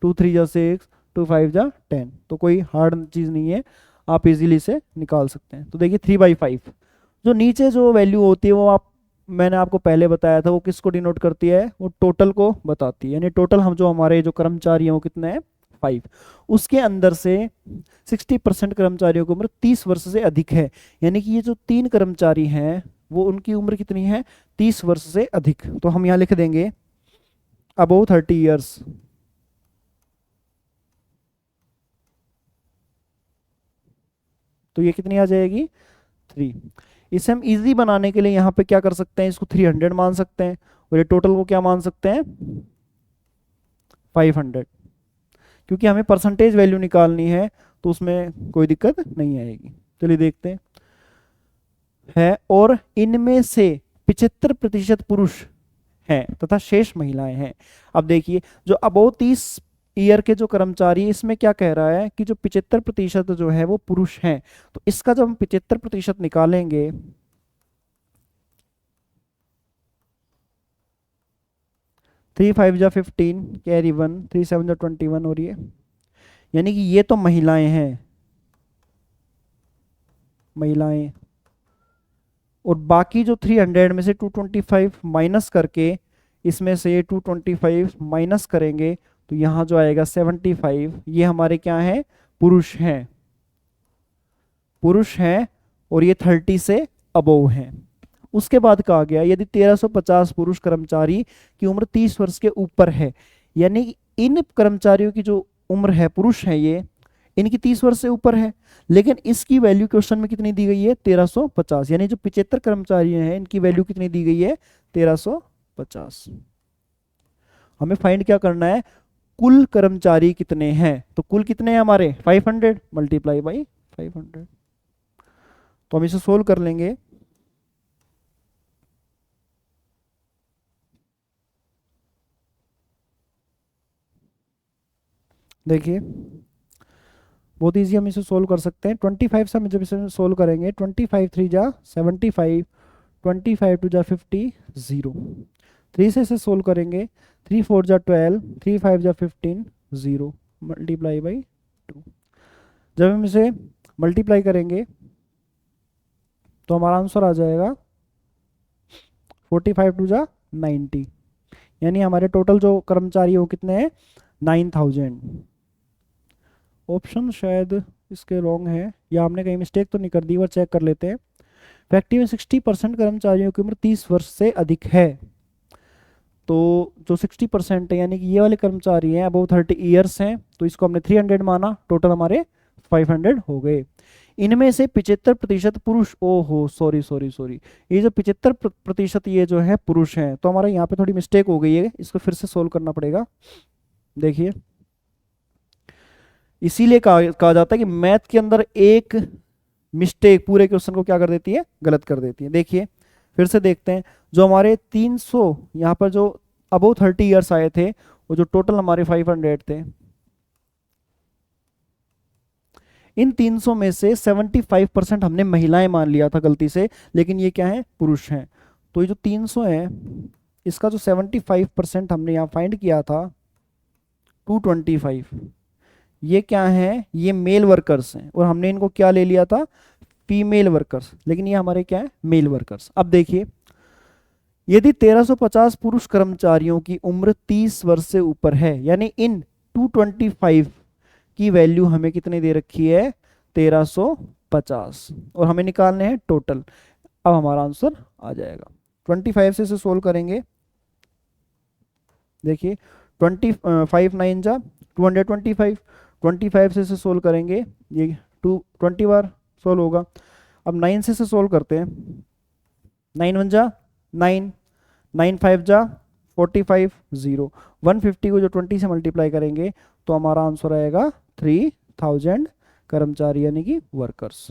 2 3 जा 6, 2 5 जा 10। तो कोई हार्ड चीज़ नहीं है, आप इजीली इसे निकाल सकते हैं। तो देखिए 3/5 जो नीचे जो वैल्यू होती है वो मैंने आपको पहले बताया था वो किसको डिनोट करती है? वो टोटल को बताती है। यानी टोटल हम जो हमारे जो कर्मचारी हैं वो कितने हैं? 5। उसके अंदर से 60% कर्मचारियों की उम्र 30 वर्ष से अधिक है। यानी कि ये जो 3 कर्मचारी हैं वो उनकी उम्र कितनी है? 30 वर्ष से अधिक। तो हम यहाँ लिख देंगे अबव 30 ईयर्स। तो ये कितनी आ जाएगी? 3। इसे हम इजी बनाने के लिए यहाँ पे क्या कर सकते हैं? इसको 300 मान सकते हैं और ये टोटल को क्या मान सकते हैं? 500। क्योंकि हमें परसेंटेज वैल्यू निकालनी है तो उसमें कोई दिक्कत नहीं आएगी। चलिए देखते हैं। और इनमें से 75% पुरुष हैं तथा शेष महिलाएं हैं। अब देखिए जो अबव 30 ईयर के जो कर्मचारी, इसमें क्या कह रहा है कि जो 75% जो है वो पुरुष हैं। तो इसका जब हम 75% निकालेंगे 3 5 जा 15 कैरी 1 3 7 जा 21 हो रही है। यानी कि ये तो महिलाएं हैं, महिलाएं। और बाकी जो 300 में से 225 माइनस करके इसमें से 225 माइनस करेंगे तो यहाँ जो आएगा 75, ये हमारे क्या हैं? पुरुष हैं, पुरुष हैं। और ये 30 से अबव हैं। उसके बाद कहा गया यदि 1350 पुरुष कर्मचारी की उम्र 30 वर्ष के ऊपर है, यानी इन कर्मचारियों की जो उम्र है, पुरुष हैं ये, इनकी 30 वर्ष से ऊपर है, लेकिन इसकी वैल्यू क्वेश्चन में कितनी दी गई है? 1350। यानी जो 75 कर्मचारी हैं इनकी वैल्यू कितनी दी गई है? 1350। हमें फाइंड क्या करना है? कुल कर्मचारी कितने हैं। तो कुल कितने हैं हमारे? 500 मल्टीप्लाई बाई 500। तो हम इसे सोल्व कर लेंगे। देखिए बहुत इजी हम इसे सोल्व कर सकते हैं। 25 से हम जब इसे सोल्व करेंगे 25 3 जा 75, 25 2 जा 50, 0। 3 से इसे सोल्व करेंगे 3 4 जा 12, 3 5 जा 15, 0 मल्टीप्लाई बाई 2। जब हम इसे मल्टीप्लाई करेंगे तो हमारा आंसर आ जाएगा 45 2 जा 90। यानी हमारे टोटल जो कर्मचारी हो कितने हैं? 9000। ऑप्शन शायद इसके रॉन्ग है या हमने कहीं मिस्टेक तो नहीं कर दी, वो चेक कर लेते हैं। फैक्ट्री में 60% कर्मचारियों की उम्र 30 वर्ष से अधिक है। तो जो 60% है यानी कि ये वाले कर्मचारी हैं अबव 30 ईयर्स हैं, तो इसको हमने 300 माना, टोटल हमारे 500 हो गए। इनमें से 75% पुरुष, ओहो सॉरी सॉरी सॉरी, ये जो 75% ये जो है पुरुष हैं, तो हमारा यहाँ पे थोड़ी मिस्टेक हो गई है, इसको फिर से सोल्व करना पड़ेगा। देखिए इसीलिए कहा जाता है कि मैथ के अंदर एक मिस्टेक पूरे क्वेश्चन को क्या कर देती है? गलत कर देती है। देखिए फिर से देखते हैं, जो हमारे 300 यहाँ पर जो अबव 30 ईयर्स आए थे, वो जो टोटल हमारे 500 थे, इन 300 में से 75% हमने महिलाएं मान लिया था गलती से, लेकिन ये क्या है, पुरुष हैं। तो ये जो 300 है, इसका जो 75% हमने यहाँ फाइंड किया था 225, ये क्या है, ये मेल वर्कर्स हैं, और हमने इनको क्या ले लिया था, फीमेल वर्कर्स, लेकिन ये हमारे क्या है, मेल वर्कर्स। अब देखिए, यदि 1350 पुरुष कर्मचारियों की उम्र 30 वर्ष से ऊपर है, यानी इन 225 की वैल्यू हमें कितनी दे रखी है, 1350, और हमें निकालने हैं टोटल। अब हमारा आंसर आ जाएगा। 25 से इसे सोल्व करेंगे। देखिए 25 9 जा 225, 25 से इसे सोल्व करेंगे, ये 20 बार सोल्व होगा। अब 9 से इसे सोल्व करते हैं, 9 1 जा 9, 9 5 जा 45, 0, 150 को जो 20 से मल्टीप्लाई करेंगे तो हमारा आंसर आएगा 3000 कर्मचारी, यानी कि वर्कर्स।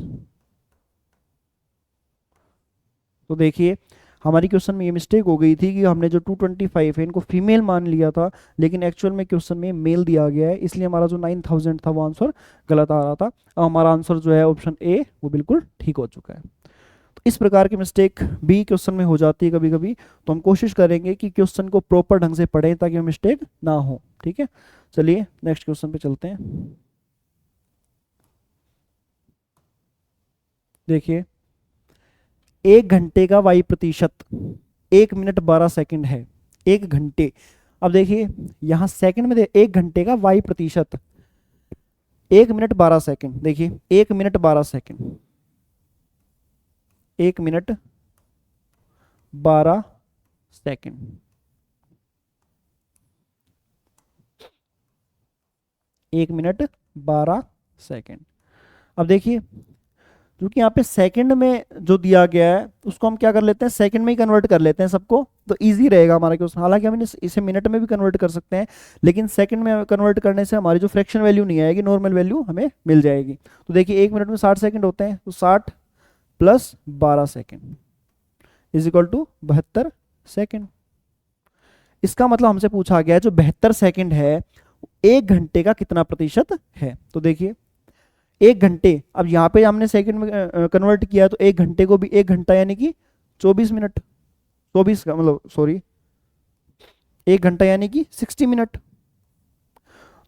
तो देखिए हमारी क्वेश्चन में ये मिस्टेक हो गई थी कि हमने जो 225 है इनको फीमेल मान लिया था, लेकिन एक्चुअल में क्वेश्चन में मेल दिया गया है, इसलिए हमारा जो 9000 था वो आंसर गलत आ रहा था। अब हमारा आंसर जो है ऑप्शन ए वो बिल्कुल ठीक हो चुका है। तो इस प्रकार की मिस्टेक भी क्वेश्चन में हो जाती है कभी कभी, तो हम कोशिश करेंगे कि क्वेश्चन को प्रॉपर ढंग से पढ़ें ताकि मिस्टेक ना हो। ठीक है, चलिए नेक्स्ट क्वेश्चन पे चलते हैं। देखिए 1 घंटे का वायु प्रतिशत 1 मिनट 12 सेकंड है, 1 घंटे। अब देखिए यहां सेकंड में 1 घंटे का वायु प्रतिशत 1 मिनट 12 सेकंड, देखिए 1 minute 12 second, 1 minute 12 second, 1 minute 12 second. अब देखिए क्योंकि यहाँ पे सेकंड में जो दिया गया है उसको हम क्या कर लेते हैं, सेकंड में ही कन्वर्ट कर लेते हैं सबको, तो इजी रहेगा हमारा क्वेश्चन। हालांकि हम इसे मिनट में भी कन्वर्ट कर सकते हैं, लेकिन सेकंड में कन्वर्ट करने से हमारी जो फ्रैक्शन वैल्यू नहीं आएगी, नॉर्मल वैल्यू हमें मिल जाएगी। तो देखिए 1 मिनट में 60 सेकंड होते हैं, तो 60 plus 12 second is equal to 72 second. इसका मतलब हमसे पूछा गया है जो 72 सेकंड है 1 घंटे का कितना प्रतिशत है। तो देखिए 1 घंटे, अब यहाँ पे हमने सेकंड में कन्वर्ट किया, तो 1 घंटे को भी 1 घंटा यानी कि 24 मिनट, 24 का मतलब सॉरी 1 घंटा यानी कि 60 मिनट।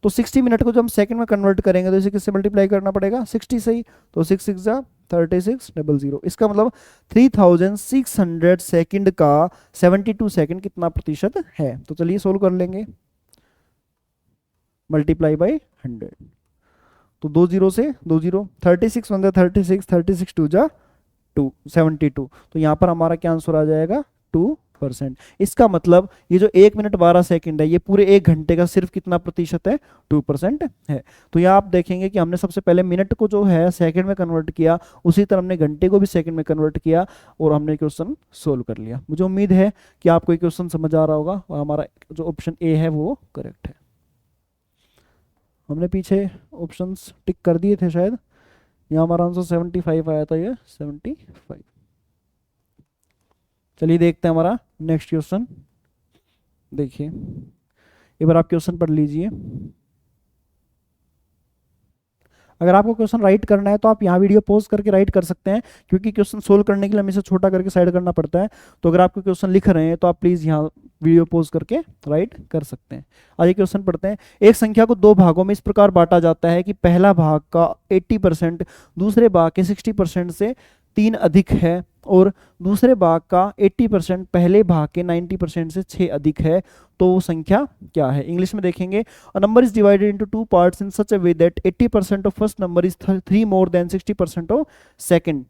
तो 60 मिनट को जब हम सेकंड में कन्वर्ट करेंगे तो इसे किससे मल्टीप्लाई करना पड़ेगा, 60 से ही, तो 6 6 जा 36 00। इसका मतलब 3600 सेकंड का 72 सेकंड कितना प्रतिशत है। तो चलिए सोल्व कर लेंगे, मल्टीप्लाई बाई 100, तो 2 0 से 2 0, 36 1 36, 36 2 जा 2 72, तो यहाँ पर हमारा क्या आंसर आ जाएगा 2%। इसका मतलब ये जो 1 मिनट 12 सेकंड है ये पूरे 1 घंटे का सिर्फ कितना प्रतिशत है, 2% है। तो यहाँ आप देखेंगे कि हमने सबसे पहले मिनट को जो है सेकंड में कन्वर्ट किया, उसी तरह हमने घंटे को भी सेकंड में कन्वर्ट किया और हमने क्वेश्चन सोल्व कर लिया। मुझे उम्मीद है कि आपको ये क्वेश्चन समझ आ रहा होगा और हमारा जो ऑप्शन ए है वो करेक्ट है। हमने पीछे ऑप्शंस टिक कर दिए थे शायद, यहाँ हमारा आंसर 75 आया था, ये 75। चलिए देखते हैं हमारा नेक्स्ट क्वेश्चन। देखिए एक बार आप क्वेश्चन पढ़ लीजिए। अगर आपको क्वेश्चन राइट करना है तो आप यहाँ वीडियो पॉज करके राइट कर सकते हैं, क्योंकि क्वेश्चन सोल्व करने के लिए हमें इसे छोटा करके साइड करना पड़ता है। तो अगर आपको क्वेश्चन लिख रहे हैं तो आप प्लीज़ यहाँ वीडियो पॉज करके राइट कर सकते हैं। आइए क्वेश्चन पढ़ते हैं। एक संख्या को 2 भागों में इस प्रकार बांटा जाता है कि पहला भाग का 80% दूसरे भाग के 60% से 3 अधिक है और दूसरे भाग का 80% पहले भाग के 90% से 6 अधिक है, तो वो संख्या क्या है। इंग्लिश में देखेंगे, a number is divided into 2 parts in such a way that 80% of first number is 3 more than 60% of second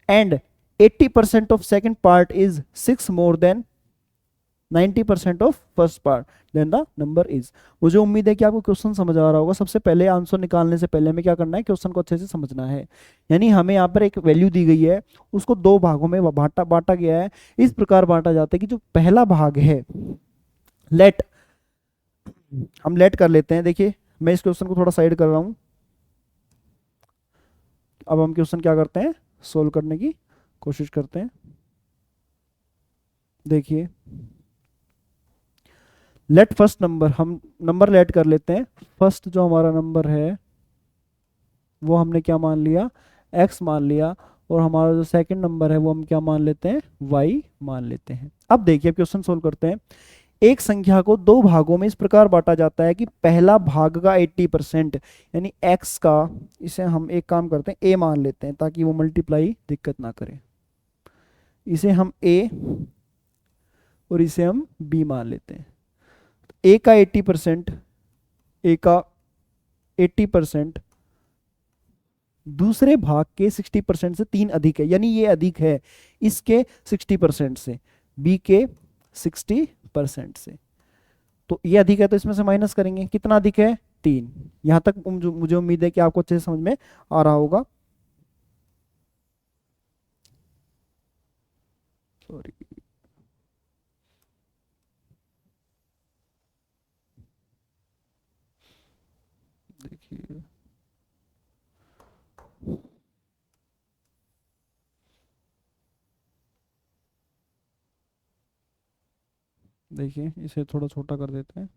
and 80% of second part is 6 more than 90% of first part, then the number is. मुझे उम्मीद है कि आपको question समझ आ रहा होगा। सबसे पहले आंसर निकालने से पहले हमें क्या करना है, क्वेश्चन को अच्छे से समझना है। यानी हमें यहाँ पर एक वैल्यू दी गई है, उसको 2 भागों में बांटा गया है। इस प्रकार बांटा जाता है कि जो पहला भाग है, हम लेट कर लेते हैं। देखिए मैं इस क्वेश्चन को थोड़ा साइड कर रहा हूं। अब हम क्वेश्चन क्या करते हैं, सोल्व करने की कोशिश करते हैं। देखिए लेट फर्स्ट नंबर, हम नंबर लेट कर लेते हैं। फर्स्ट जो हमारा नंबर है वो हमने क्या मान लिया, x मान लिया, और हमारा जो सेकंड नंबर है वो हम क्या मान लेते हैं, y मान लेते हैं। अब देखिए क्वेश्चन सोल्व करते हैं। एक संख्या को दो भागों में इस प्रकार बांटा जाता है कि पहला भाग का 80% यानी x का, इसे हम एक काम करते हैं a मान लेते हैं ताकि वो मल्टीप्लाई दिक्कत ना करे। इसे हम a और इसे हम b मान लेते हैं। a का 80%, a का 80% दूसरे भाग के 60% से 3 अधिक है, यानी ये अधिक है इसके 60% से, b के 60% से। तो ये अधिक है तो इसमें से माइनस करेंगे, कितना अधिक है, 3। यहां तक मुझे उम्मीद है कि आपको अच्छे से समझ में आ रहा होगा। सॉरी, देखिए देखिए इसे थोड़ा छोटा कर देते हैं।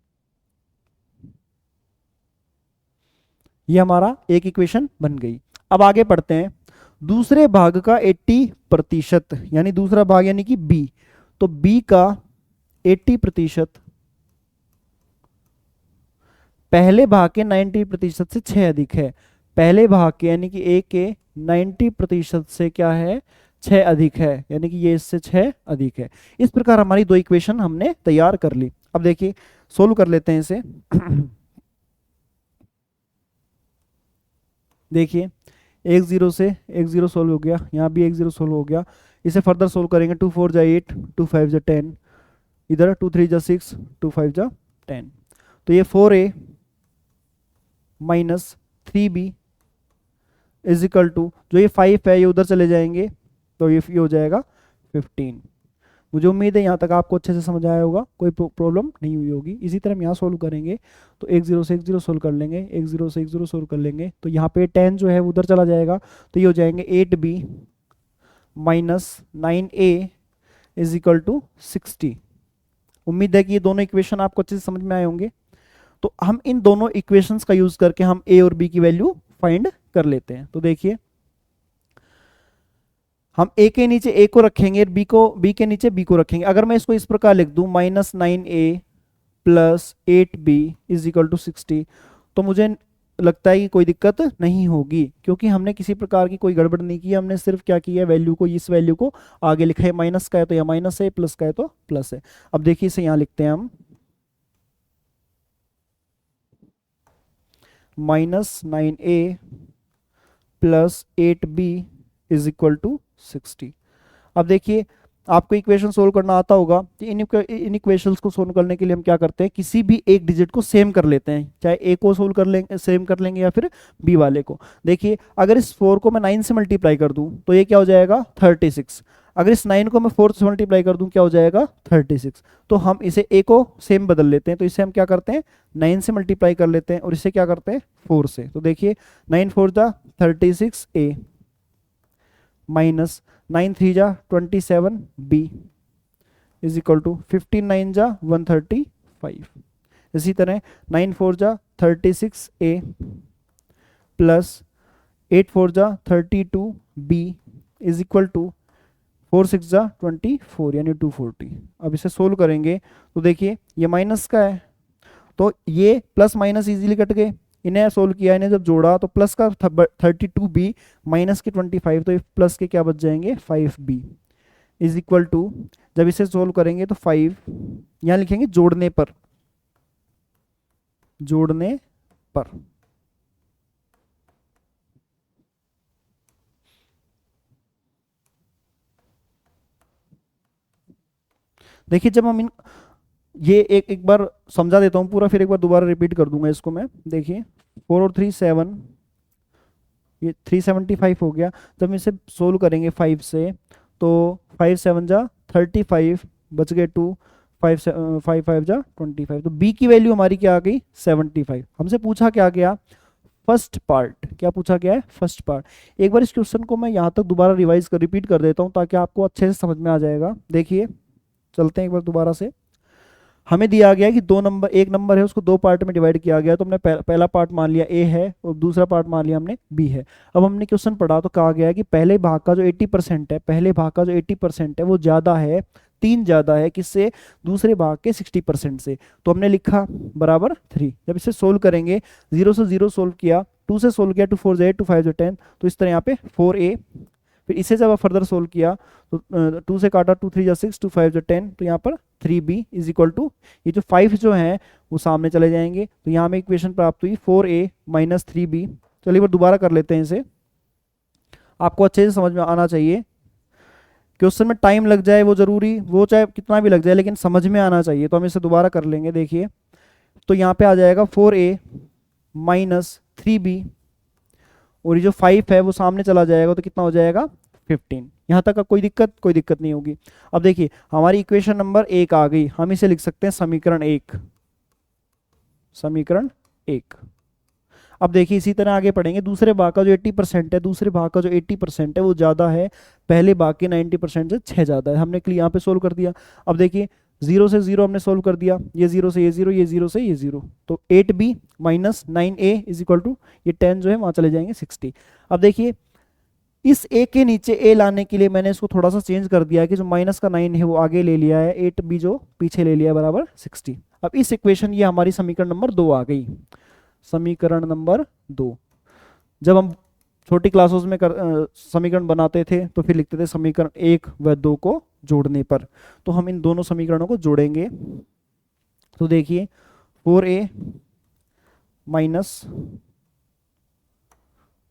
ये हमारा एक इक्वेशन बन गई। अब आगे पढ़ते हैं। दूसरे भाग का 80% यानी दूसरा भाग यानी कि b, तो b का 80% पहले भाग के 90% से 6 अधिक है। पहले भाग के यानी कि a के 90% से क्या है, 6 अधिक है, यानी कि ये इससे 6 अधिक है। इस प्रकार हमारी दो इक्वेशन हमने तैयार कर ली। अब देखिए सोल्व कर लेते हैं इसे। देखिए एक जीरो से एक जीरो सोल्व हो गया, यहाँ भी एक जीरो सोल्व हो गया। इसे फर्दर सोल्व करेंगे, 2 4 जा 8, 2 5 जा 10, इधर 2 3 जा 6, 2 5 जा 10। तो ये 4a minus 3b is equal to, जो ये 5 है ये उधर चले जाएंगे तो ये हो जाएगा 15। मुझे उम्मीद है यहाँ तक आपको अच्छे से समझ आया होगा, कोई प्रॉब्लम नहीं हुई होगी। इसी तरह हम यहाँ सोल्व करेंगे तो एक जीरो से एक जीरो सोल्व कर लेंगे, एक जीरो से एक जीरो सोल्व कर लेंगे, तो यहाँ पे 10 जो है वो उधर चला जाएगा, तो ये हो जाएंगे 8b minus 9a is equal to 60। उम्मीद है कि ये दोनों इक्वेशन आपको अच्छे से समझ में आए होंगे। तो हम इन दोनों इक्वेशंस का यूज करके हम a और b की वैल्यू फाइंड कर लेते हैं। तो देखिए हम a के नीचे a को रखेंगे और b के नीचे b को रखेंगे। अगर मैं इसको इस प्रकार लिख दूं, -9a plus 8b is equal to 60, तो मुझे लगता है कि कोई दिक्कत नहीं होगी, क्योंकि हमने किसी प्रकार की कोई गड़बड़ नहीं की। हमने सिर्फ क्या किया, वैल्यू को, इस वैल्यू को आगे लिखा है। माइनस का है तो यहाँ माइनस है, प्लस का है तो प्लस है। अब देखिए इसे यहाँ लिखते हैं हम, -9a plus 8b is equal to 60। अब देखिए आपको इक्वेशन सोल्व करना आता होगा, तो इन इक्वेशंस को सोल्व करने के लिए हम क्या करते हैं, किसी भी एक डिजिट को सेम कर लेते हैं, चाहे a को सोल्व कर लेंगे, सेम कर लेंगे, या फिर b वाले को। देखिए अगर इस 4 को मैं 9 से मल्टीप्लाई कर दूं तो ये क्या हो जाएगा, 36। अगर इस 9 को मैं 4 से मल्टीप्लाई कर दूं क्या हो जाएगा, 36। तो हम इसे a को सेम बदल लेते हैं, तो इसे हम क्या करते हैं, 9 से मल्टीप्लाई कर लेते हैं, और इसे क्या करते हैं, 4 से। तो देखिए 9 4 जा 36a माइनस 9 3 जा 27b इज इक्वल टू 15 9 जा 135। इसी तरह 9 4 जा 36a प्लस 8 4 जा 32b इज इक्वल टू 4 6 जा 24 यानी 240। अब इसे सोल्व करेंगे तो देखिए ये माइनस का है, तो ये प्लस माइनस इजीली कट गए। इन्हें सोल्व किया, इन्हें जब जोड़ा तो प्लस का 32b माइनस के 25, तो प्लस के क्या बच जाएंगे, 5b इज इक्वल टू, जब इसे सोल्व करेंगे तो 5 यहां लिखेंगे जोड़ने पर, जोड़ने पर। देखिए जब हम इन, ये एक बार समझा देता हूं पूरा, फिर एक बार दोबारा रिपीट कर दूंगा इसको मैं। देखिए 4 और 3 7, ये 375 हो गया। जब हम इसे सोल्व करेंगे 5 से तो 5 7 जा 35 बच गए 2, 5 5 5 जा 25। तो b की वैल्यू हमारी क्या आ गई, 75। हमसे पूछा क्या गया, फर्स्ट पार्ट। क्या पूछा गया है, फर्स्ट पार्ट। एक बार इस क्वेश्चन को मैं यहाँ तक दोबारा रिवाइज कर, रिपीट कर देता हूँ ताकि आपको अच्छे से समझ में आ जाएगा। देखिए चलते हैं एक बार दोबारा से। हमें दिया गया है कि दो नंबर, एक नंबर है उसको दो पार्ट में डिवाइड किया गया, तो हमने पहला पार्ट मान लिया ए है और दूसरा पार्ट मान लिया हमने बी है। अब हमने क्वेश्चन पढ़ा तो कहा गया है कि पहले भाग का जो 80% है, पहले भाग का जो 80% है वो ज़्यादा है, 3 ज़्यादा है किससे, दूसरे भाग के 60% से। तो हमने लिखा बराबर 3। जब इसे सोल्व करेंगे, 0 से 0 सोल्व किया, 2 से सोल्व किया, 2 4 8, 2 5 10, तो इस तरह यहाँ पे 4a। फिर इसे जब फर्दर सोल्व किया तो 2 से काटा, 2 3 6, 2 5 10, तो यहाँ पर 3b इज इक्वल टू, ये जो 5 जो है वो सामने चले जाएंगे, तो यहाँ हमें इक्वेशन प्राप्त हुई 4a माइनस 3b। चलिए वो दोबारा कर लेते हैं इसे, आपको अच्छे से समझ में आना चाहिए। क्वेश्चन में टाइम लग जाए वो जरूरी, वो चाहे कितना भी लग जाए लेकिन समझ में आना चाहिए, तो हम इसे दोबारा कर लेंगे। देखिए तो यहाँ पे आ जाएगा 4a माइनस 3b, और ये जो 5 है वो सामने चला जाएगा, तो कितना हो जाएगा 15। यहाँ तक का कोई दिक्कत नहीं होगी। अब देखिए हमारी इक्वेशन नंबर 1 आ गई, हम इसे लिख सकते हैं समीकरण 1, समीकरण 1। अब देखिए इसी तरह आगे पढ़ेंगे, दूसरे भाग का जो 80% है, दूसरे भाग का जो 80% है वो ज़्यादा है पहले भाग के 90% से 6 ज़्यादा है। हमने यहाँ पे सोल्व कर दिया। अब देखिए 0 से 0 हमने सोल्व कर दिया, ये 0 से ये 0, ये 0 से ये 0, तो 8b minus 9a is equal to, ये 10 जो है वहाँ चले जाएंगे 60। अब देखिए इस a के नीचे a लाने के लिए मैंने इसको थोड़ा सा चेंज कर दिया है कि जो माइनस का 9 है वो आगे ले लिया है, 8b जो पीछे ले लिया है बराबर 60। अब इस इक्वेशन, ये हमारी समीकरण नंबर 2 आ गई, समीकरण नंबर 2। जब हम छोटी क्लासों में समीकरण बनाते थे तो फिर लिखते थे समीकरण 1 व 2 को जोड़ने पर, तो हम इन दोनों समीकरणों को जोड़ेंगे। तो देखिए 4a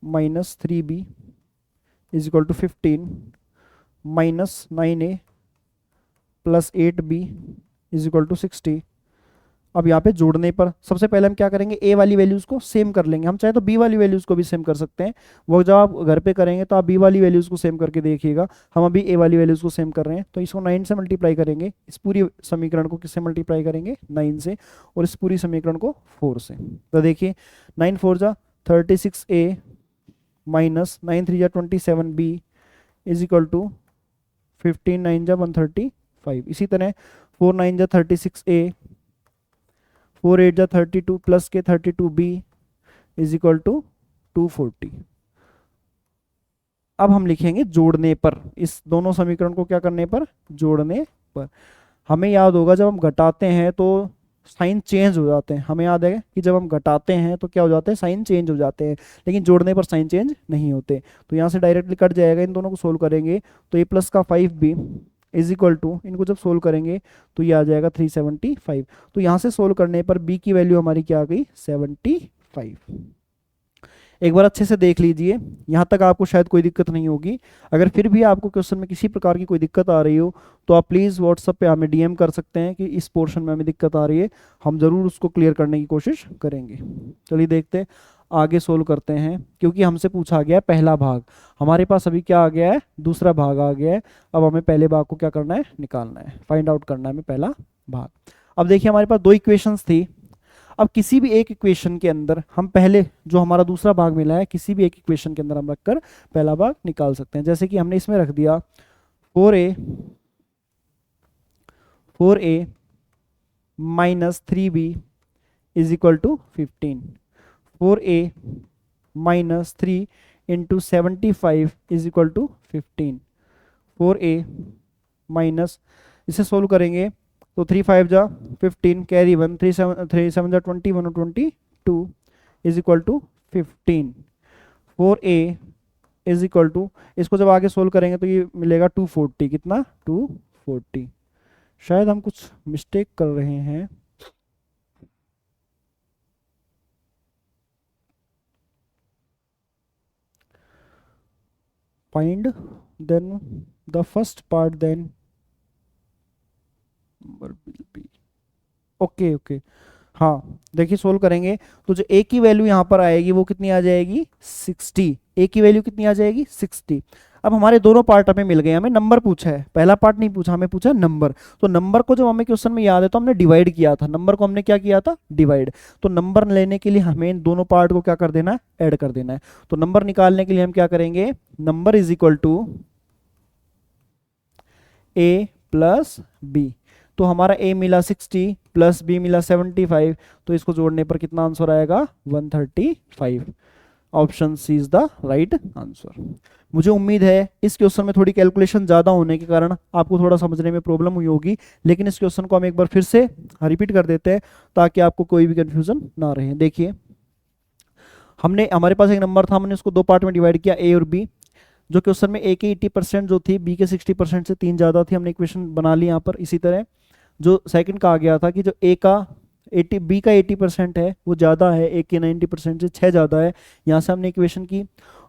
minus 3b is equal to 15 minus 9a plus 8b is equal to 60। अब यहाँ पे जोड़ने पर सबसे पहले हम क्या करेंगे, a वाली वैल्यूज़ को सेम कर लेंगे, हम चाहे तो b वाली वैल्यूज़ को भी सेम कर सकते हैं। वो जब आप घर पे करेंगे तो आप b वाली वैल्यूज़ को सेम करके देखिएगा, हम अभी a वाली वैल्यूज़ को सेम कर रहे हैं। तो इसको 9 से मल्टीप्लाई करेंगे, इस पूरी समीकरण को किससे मल्टीप्लाई करेंगे, 9 से, और इस पूरी समीकरण को 4 से। तो देखिए 9 4 जा 36a माइनस 9 3 जा 27b इज इक्वल टू 15 9 जा 135। इसी तरह 4 9 जा 36a, 4 8 जा 32 प्लस के 32b इज इक्वल टू 240। अब हम लिखेंगे जोड़ने पर, इस दोनों समीकरण को क्या करने पर, जोड़ने पर। हमें याद होगा जब हम घटाते हैं तो साइन चेंज हो जाते हैं, हमें याद है कि जब हम घटाते हैं तो क्या हो जाते हैं, साइन चेंज हो जाते हैं, लेकिन जोड़ने पर साइन चेंज नहीं होते। तो यहाँ से डायरेक्टली कट जाएगा, इन दोनों को सोल्व करेंगे तो ये प्लस का 5b इज इक्वल टू, इनको जब सोल्व करेंगे तो ये आ जाएगा 375। तो यहाँ से सोल्व करने पर b की वैल्यू हमारी क्या आ गई, 75। एक बार अच्छे से देख लीजिए, यहाँ तक आपको शायद कोई दिक्कत नहीं होगी। अगर फिर भी आपको क्वेश्चन में किसी प्रकार की कोई दिक्कत आ रही हो तो आप प्लीज़ व्हाट्सएप पे हमें डीएम कर सकते हैं कि इस पोर्शन में हमें दिक्कत आ रही है, हम ज़रूर उसको क्लियर करने की कोशिश करेंगे। चलिए देखते हैं, आगे सोल्व करते हैं। क्योंकि हमसे पूछा गया है पहला भाग, हमारे पास अभी क्या आ गया है, दूसरा भाग आ गया है। अब हमें पहले भाग को क्या करना है, निकालना है, फाइंड आउट करना है हमें पहला भाग। अब देखिए हमारे पास 2 इक्वेशंस थी। अब किसी भी एक इक्वेशन के अंदर हम पहले जो हमारा दूसरा भाग मिला है, किसी भी एक इक्वेशन के अंदर हम रखकर पहला भाग निकाल सकते हैं। जैसे कि हमने इसमें रख दिया 4a minus 3b is equal to 15। 4a minus 3 into 75 is equal to 15। 4a minus, इसे सोल्व करेंगे तो 3 5 जा 15, कैरी 1, 3 7 जा 21 और 22 is equal to 15। 4a is equal to, इसको जब आगे सोल्व करेंगे तो ये मिलेगा 240। कितना, 240। शायद हम कुछ मिस्टेक कर रहे हैं, find then the first part then okay. हाँ देखिए सोल्व करेंगे तो जो a की वैल्यू यहाँ पर आएगी वो कितनी आ जाएगी, 60। a की वैल्यू कितनी आ जाएगी, 60। अब हमारे दोनों पार्ट हमें मिल गए, हमें नंबर पूछा है, पहला पार्ट नहीं पूछा, हमें पूछा नंबर। तो नंबर को जब हमें क्वेश्चन में याद है तो हमने डिवाइड किया था, नंबर को हमने क्या किया था, डिवाइड। तो नंबर लेने के लिए हमें इन दोनों पार्ट को क्या कर देना है, ऐड कर देना है। तो नंबर निकालने के लिए हम क्या करेंगे, number is equal to a plus B. तो हमारा ए मिला 60 प्लस बी मिला 75, तो इसको जोड़ने पर कितना आंसर आएगा 135। Option C is the right answer. मुझे उम्मीद है इस क्वेश्चन में थोड़ी कैलकुलेशन ज़्यादा होने के कारण आपको थोड़ा समझने में प्रॉब्लम हुई होगी, लेकिन इस क्वेश्चन को हम एक बार फिर से रिपीट कर देते हैं ताकि आपको कोई भी कंफ्यूजन ना रहे। देखिए, हमारे पास एक नंबर था, हमने उसको दो पार्ट में डिवाइड किया, ए और बी। जो क्वेश्चन में ए की 80% जो थी, बी के 60% से 3 ज़्यादा थी, हमने इक्वेशन बना ली यहाँ पर। इसी तरह जो सेकंड कहा गया था कि जो ए का 80 बी का 80% है वो ज़्यादा है, ए के 90% से 6 ज़्यादा है। यहाँ से हमने इक्वेशन की,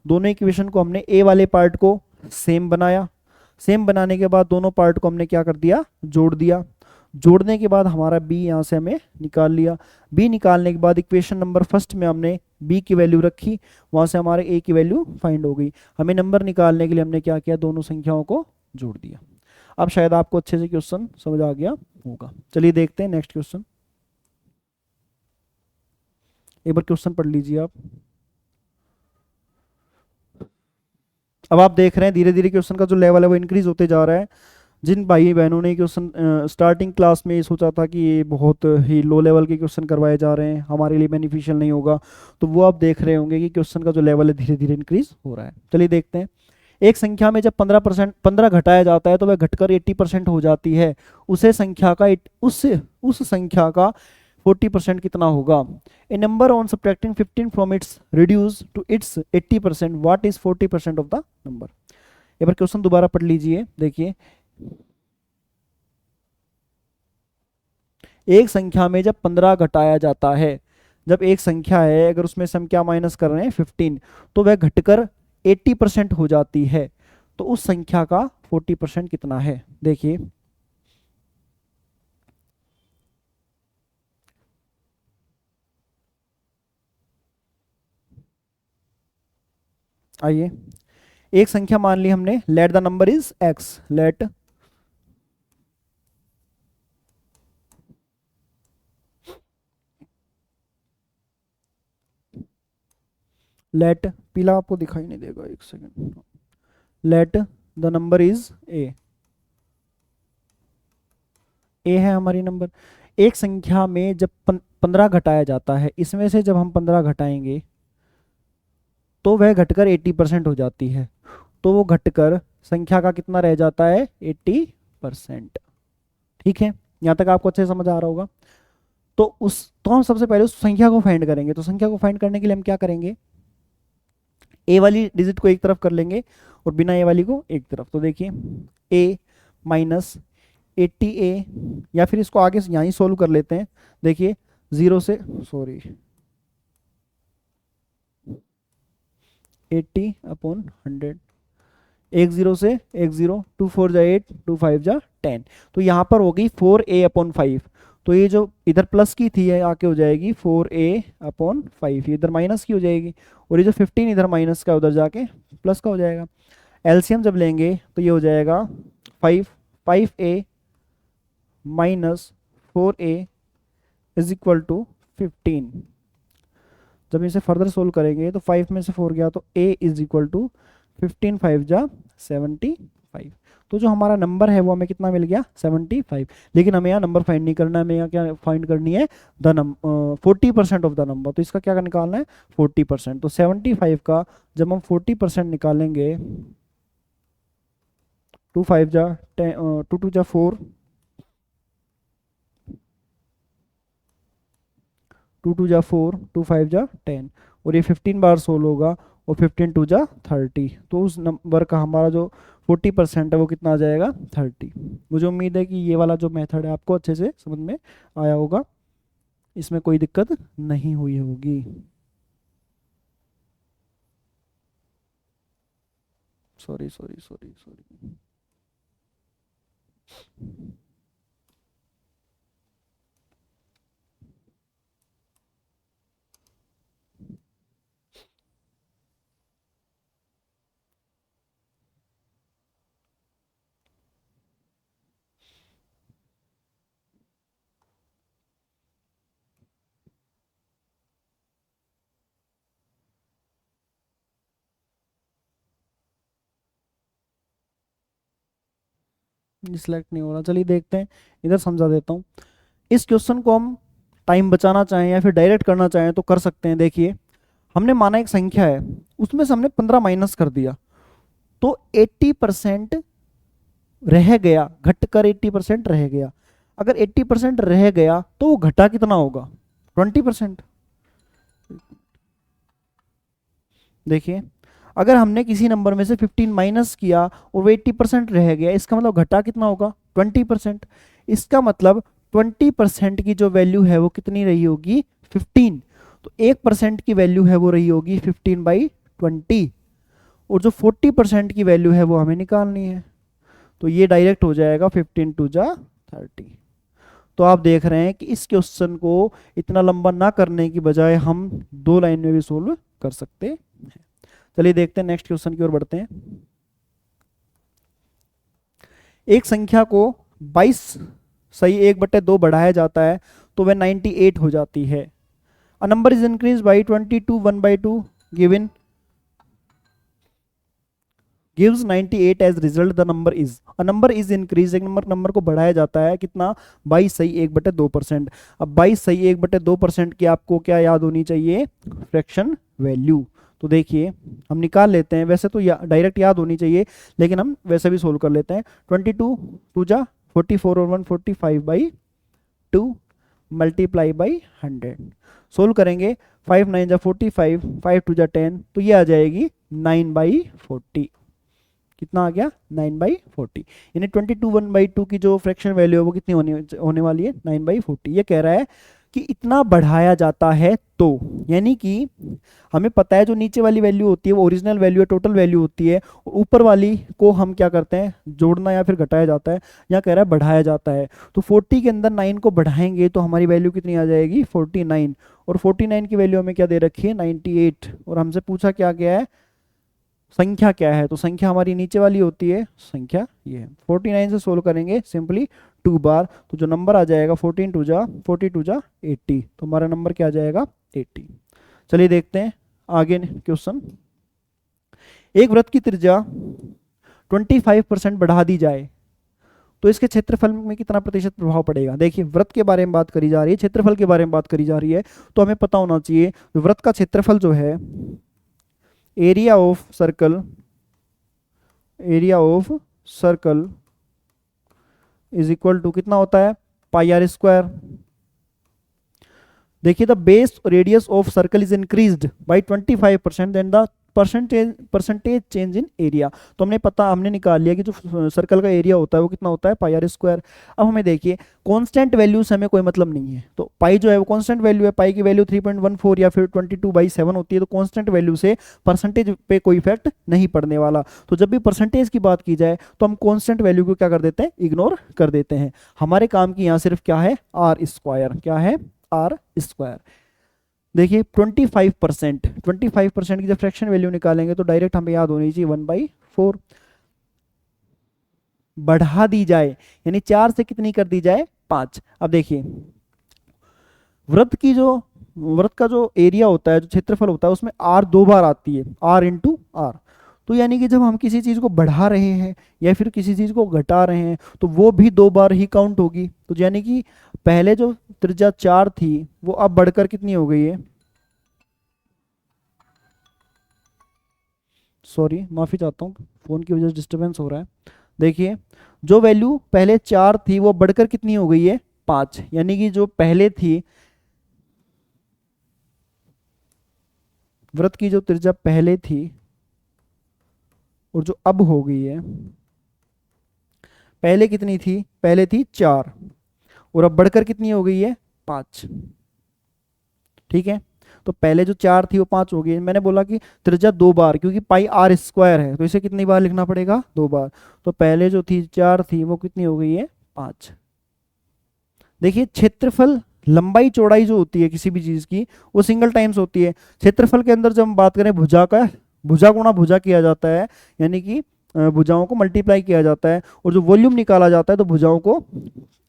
दोनों इक्वेशन को हमने ए वाले पार्ट को सेम बनाया। सेम बनाने के बाद दोनों पार्ट को हमने क्या कर दिया, जोड़ दिया। जोड़ने के बाद हमारा बी यहाँ से हमें निकाल लिया। बी निकालने के बाद इक्वेशन नंबर फर्स्ट में हमने बी की वैल्यू रखी, वहाँ से हमारे ए की वैल्यू फाइंड हो गई। हमें नंबर निकालने के लिए हमने क्या किया, दोनों संख्याओं को जोड़ दिया। अब शायद आपको अच्छे से क्वेश्चन समझ आ गया होगा। चलिए देखते हैं नेक्स्ट क्वेश्चन। एक बार क्वेश्चन पढ़ लीजिए आप। अब आप देख रहे हैं धीरे धीरे क्वेश्चन का जो लेवल है वो इंक्रीज होते जा रहा है। जिन भाई बहनों ने क्वेश्चन स्टार्टिंग क्लास में ये सोचा था कि ये बहुत ही लो लेवल के क्वेश्चन करवाए जा रहे हैं, हमारे लिए बेनिफिशियल नहीं होगा, तो वो आप देख रहे होंगे कि क्वेश्चन का जो लेवल है धीरे धीरे इंक्रीज हो रहा है। चलिए देखते हैं। एक संख्या में जब 15 घटाया जाता है तो वह घटकर 80% हो जाती है। उसे संख्या का उस संख्या का 40% कितना होगा। A number on subtracting 15 from its reduce to its 80%, what is 40% of the number. एक बार क्वेश्चन दोबारा पढ़ लीजिए। देखिए, एक संख्या में जब 15 घटाया जाता है, जब एक संख्या है अगर उसमें से हम क्या माइनस कर रहे हैं 15, तो वह घटकर 80% हो जाती है, तो उस संख्या का 40% कितना है। देखिए, आइए, एक संख्या मान ली हमने, let the number is X, let पीला आपको दिखाई नहीं देगा, एक second. Let the number is A, A है हमारी नंबर। एक संख्या में जब 15 घटाया जाता है, इसमें से जब हम 15 घटाएंगे तो वह घटकर 80% हो जाती है, तो वो घटकर संख्या का कितना रह जाता है 80%। ठीक है, यहां तक आपको अच्छे से समझ आ रहा होगा। तो हम सबसे पहले उस संख्या को फाइंड करेंगे। तो संख्या को फाइंड करने के लिए हम क्या करेंगे, ए वाली डिजिट को एक तरफ कर लेंगे और बिना ए वाली को एक तरफ। तो देखिए, ए माइनस 80 ए, या फिर इसको आगे से यहीं सोल्व कर लेते हैं। देखिए, 0 से, सॉरी, 80/100, एक जीरो से एक जीरो, 2 4 जा 8, 2 5 जा 10, तो यहाँ पर होगी 4a/5। तो ये जो इधर प्लस की थी ये आके हो जाएगी 4a/5, ये इधर माइनस की हो जाएगी, और ये जो 15 इधर माइनस का उधर जाके प्लस का हो जाएगा। एलसीएम जब लेंगे तो ये हो जाएगा 5a minus 4a is equal to 15। जब इसे फर्दर सोल्व करेंगे तो 5 में से 4 गया तो a इज इक्वल टू 15 5 जा 75। तो जो हमारा नंबर है वो हमें कितना मिल गया 75। लेकिन हमें यहाँ नंबर फाइंड नहीं करना है, हमें यहाँ क्या फाइंड करनी है, the number 40% of the number. तो इसका क्या निकालना है 40%। तो 75 का जब हम 40% निकालेंगे, 2 5 जा 10, 2 2 जा 4, 2 2 जा 4, 2 5 जा 10, और ये 15 बार सोल्व होगा, और 15 2 जा 30। तो उस नंबर का हमारा जो 40% है वो कितना आ जाएगा 30। मुझे उम्मीद है कि ये वाला जो मेथड है आपको अच्छे से समझ में आया होगा, इसमें कोई दिक्कत नहीं हुई होगी। Sorry sorry sorry sorry. Select नहीं हो रहा, चलिए देखते हैं, इधर समझा देता हूँ। इस क्वेश्चन को हम टाइम बचाना चाहें या फिर डायरेक्ट करना चाहें तो कर सकते हैं। देखिए हमने माना एक संख्या है, उसमें से हमने 15 माइनस कर दिया, तो 80% रह गया, घटकर 80% रह गया। अगर 80% रह गया तो वो घटा कितना होगा? 20%। देखिए अगर हमने किसी नंबर में से 15 माइनस किया और वो 80% रह गया, इसका मतलब घटा कितना होगा? 20%। इसका मतलब 20% की जो वैल्यू है वो कितनी रही होगी? 15। तो 1% की वैल्यू है वो रही होगी 15/20, और जो 40% की वैल्यू है वो हमें निकालनी है। तो ये डायरेक्ट हो जाएगा 15 2 जा 30। तो आप देख रहे हैं कि इस क्वेश्चन को इतना लंबा ना करने की बजाय हम 2 लाइन में भी सोल्व कर सकते हैं। चलिए देखते हैं, नेक्स्ट क्वेश्चन की ओर बढ़ते हैं। एक संख्या को 22 सही 1/2 बढ़ाया जाता है तो वह 98 हो जाती है। अ number is increase by 22 1/2 given gives 98 as result the number is, a number is increased, एक नंबर को बढ़ाया जाता है कितना? 22 सही 1/2%। अब 22 सही 1/2% की आपको क्या याद होनी चाहिए? Fraction value. तो देखिए हम निकाल लेते हैं, वैसे तो डायरेक्ट याद होनी चाहिए लेकिन हम वैसे भी सोल्व कर लेते हैं। 22 2 जा 44 और 145/2 मल्टीप्लाई बाई 100। सोल्व करेंगे, 5 9 जा 45, 5 2 जा 10, तो ये आ जाएगी 9/40। कितना आ गया? 9/40। यानी 22 1/2 की जो फ्रैक्शन वैल्यू है वो कितनी होने वाली है? 9/40। ये कह रहा है कि इतना बढ़ाया जाता है तो, यानी कि हमें पता है जो नीचे वाली वैल्यू होती है वो ओरिजिनल वैल्यू है, टोटल वैल्यू होती है, और ऊपर वाली को हम क्या करते हैं? जोड़ना या फिर घटाया जाता है। यहाँ कह रहा है बढ़ाया जाता है, तो 40 के अंदर 9 को बढ़ाएंगे तो हमारी वैल्यू कितनी आ जाएगी? 49। और 49 की वैल्यू हमें क्या दे रखी है? 98। और हमसे पूछा क्या गया है? संख्या क्या है? तो संख्या हमारी नीचे वाली होती है, संख्या ये है। 49 से सोल्व करेंगे सिंपली 2 बार, तो जो नंबर आ जाएगा 14 2 जा 42 जा 80, तो हमारा नंबर क्या आ जाएगा? 80। चलिए देखते हैं आगे क्वेश्चन। एक वृत्त की त्रिज्या 25% बढ़ा दी जाए तो इसके क्षेत्रफल में कितना प्रतिशत प्रभाव पड़ेगा? देखिए वृत्त के बारे में बात करी जा रही है, क्षेत्रफल के बारे में बात करी जा रही है, तो हमें पता होना चाहिए वृत्त का क्षेत्रफल जो है area of circle is equal to कितना होता है? πr²। देखिए the base radius of circle is increased by 25% then the percentage change in area. तो हमने निकाल लिया कि जो सर्कल का एरिया होता है वो कितना होता है? πr²। अब हमें देखिए कांस्टेंट वैल्यू से हमें कोई मतलब नहीं है, तो पाई जो है वो कांस्टेंट वैल्यू है, पाई की वैल्यू 3.14 या फिर 22/7 होती है, तो कांस्टेंट वैल्यू से परसेंटेज पे कोई इफेक्ट नहीं पड़ने वाला। तो जब भी परसेंटेज की बात की जाए तो हम कांस्टेंट वैल्यू को क्या कर देते हैं? इग्नोर कर देते हैं। हमारे काम की यहाँ सिर्फ क्या है? r²। क्या है? r²। देखिए 25% की जब फ्रैक्शन वैल्यू निकालेंगे तो डायरेक्ट हमें याद होनी चाहिए 1/4। बढ़ा दी जाए यानी 4 से कितनी कर दी जाए? 5। अब देखिए वृत्त का जो एरिया होता है, जो क्षेत्रफल होता है, उसमें r 2 बार आती है, r इंटू r। तो यानी कि जब हम किसी चीज को बढ़ा रहे हैं या फिर किसी चीज को घटा रहे हैं तो वो भी 2 बार ही काउंट होगी। तो यानी कि पहले जो त्रिज्या 4 थी वो अब बढ़कर कितनी हो गई है? सॉरी माफी चाहता हूँ, फोन की वजह से डिस्टरबेंस हो रहा है। देखिए जो वैल्यू पहले 4 थी वो बढ़कर कितनी हो गई है? 5। यानी कि जो पहले थी, वृत्त की जो त्रिज्या पहले थी और जो अब हो गई है, पहले कितनी थी? पहले थी 4 और अब बढ़कर कितनी हो गई है? 5। ठीक है, तो पहले जो 4 थी वो 5 हो गई। मैंने बोला कि त्रिज्या 2 बार, क्योंकि πr² है तो इसे कितनी बार लिखना पड़ेगा? 2 बार। तो पहले जो थी 4 थी वो कितनी हो गई है? 5। देखिए क्षेत्रफल लंबाई चौड़ाई जो होती है किसी भी चीज की वो सिंगल टाइम्स होती है। क्षेत्रफल के अंदर जब हम बात करें भुजा का, भुजा गुणा भुजा किया जाता है, यानी कि भुजाओं को मल्टीप्लाई किया जाता है, और जो वॉल्यूम निकाला जाता है तो भुजाओं को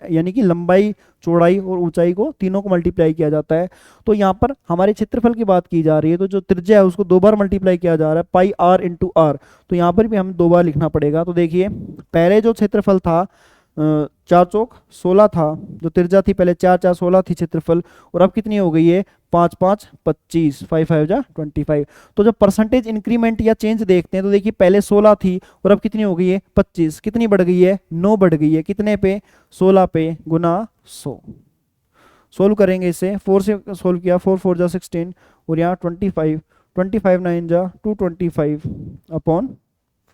यानी कि लंबाई, चौड़ाई और ऊंचाई को तीनों को मल्टीप्लाई किया जाता है। तो यहाँ पर हमारे क्षेत्रफल की बात की जा रही है, तो जो त्रिज्या है उसको 2 बार मल्टीप्लाई किया जा रहा है, पाई आर इंटू आर। तो यहाँ पर भी हमें 2 बार लिखना पड़ेगा। तो देखिए पहले जो क्षेत्रफल था 4 चौक 16 था, जो त्रिज्या थी पहले 4 4 16 थी क्षेत्रफल, और अब कितनी हो गई है 5 5 25, 5 5 जा 25। तो जब परसेंटेज इंक्रीमेंट या चेंज देखते हैं तो देखिए पहले 16 थी और अब कितनी हो गई है 25, कितनी बढ़ गई है 9 बढ़ गई है, कितने पे 16 पे गुना 100। सोल्व करेंगे इसे, 4 से सोल्व किया, 4 4 जा 16 और यहाँ 25, 25 9 जा 225 अपॉन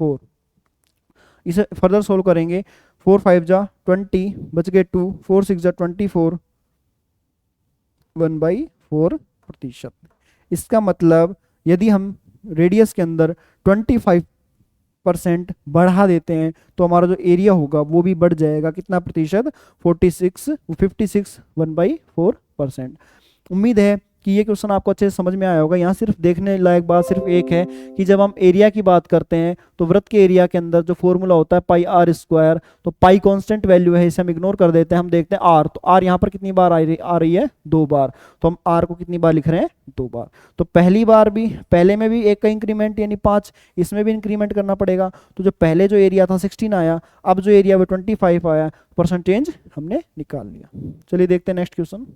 4। इसे फर्दर सोल्व करेंगे, 4 5 जा 20 बच गए 2, 4 6 जा 24, 1/4%। इसका मतलब यदि हम रेडियस के अंदर 25% बढ़ा देते हैं तो हमारा जो एरिया होगा वो भी बढ़ जाएगा, कितना प्रतिशत 56 1/4%। उम्मीद है कि ये क्वेश्चन आपको अच्छे से समझ में आया होगा। यहाँ सिर्फ देखने लायक बात सिर्फ एक है कि जब हम एरिया की बात करते हैं तो वृत्त के एरिया के अंदर जो फॉर्मूला होता है पाई आर स्क्वायर, तो पाई कांस्टेंट वैल्यू है, इसे हम इग्नोर कर देते हैं। हम देखते हैं आर, तो आर यहाँ पर कितनी बार आ रही है 2 बार, तो हम आर को कितनी बार लिख रहे हैं 2 बार। तो पहली बार भी, पहले में भी 1 का इंक्रीमेंट यानी 5, इसमें भी इंक्रीमेंट करना पड़ेगा। तो जो पहले जो एरिया था 16 आया, अब जो एरिया वो 25 आया, परसेंटेज हमने निकाल लिया। चलिए देखते हैं नेक्स्ट क्वेश्चन।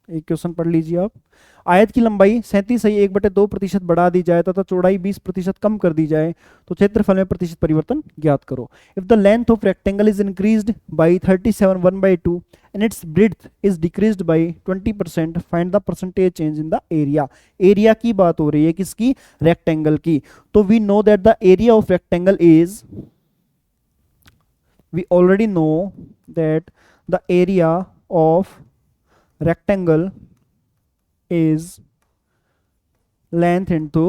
एक क्वेश्चन पढ़ लीजिए आप। आयत की लंबाई 37.2% बढ़ा दी जाए तथा चौड़ाई 20% कम कर दी जाए तो क्षेत्रफल में प्रतिशत परिवर्तन ज्ञात करो। If the length of rectangle is increased by 37 1/2 and its breadth is decreased by 20%, find the percentage change in the area. Area की बात हो रही है, किसकी, रेक्टेंगल की। तो we know that the area of rectangle is, we already know that the area of rectangle is length into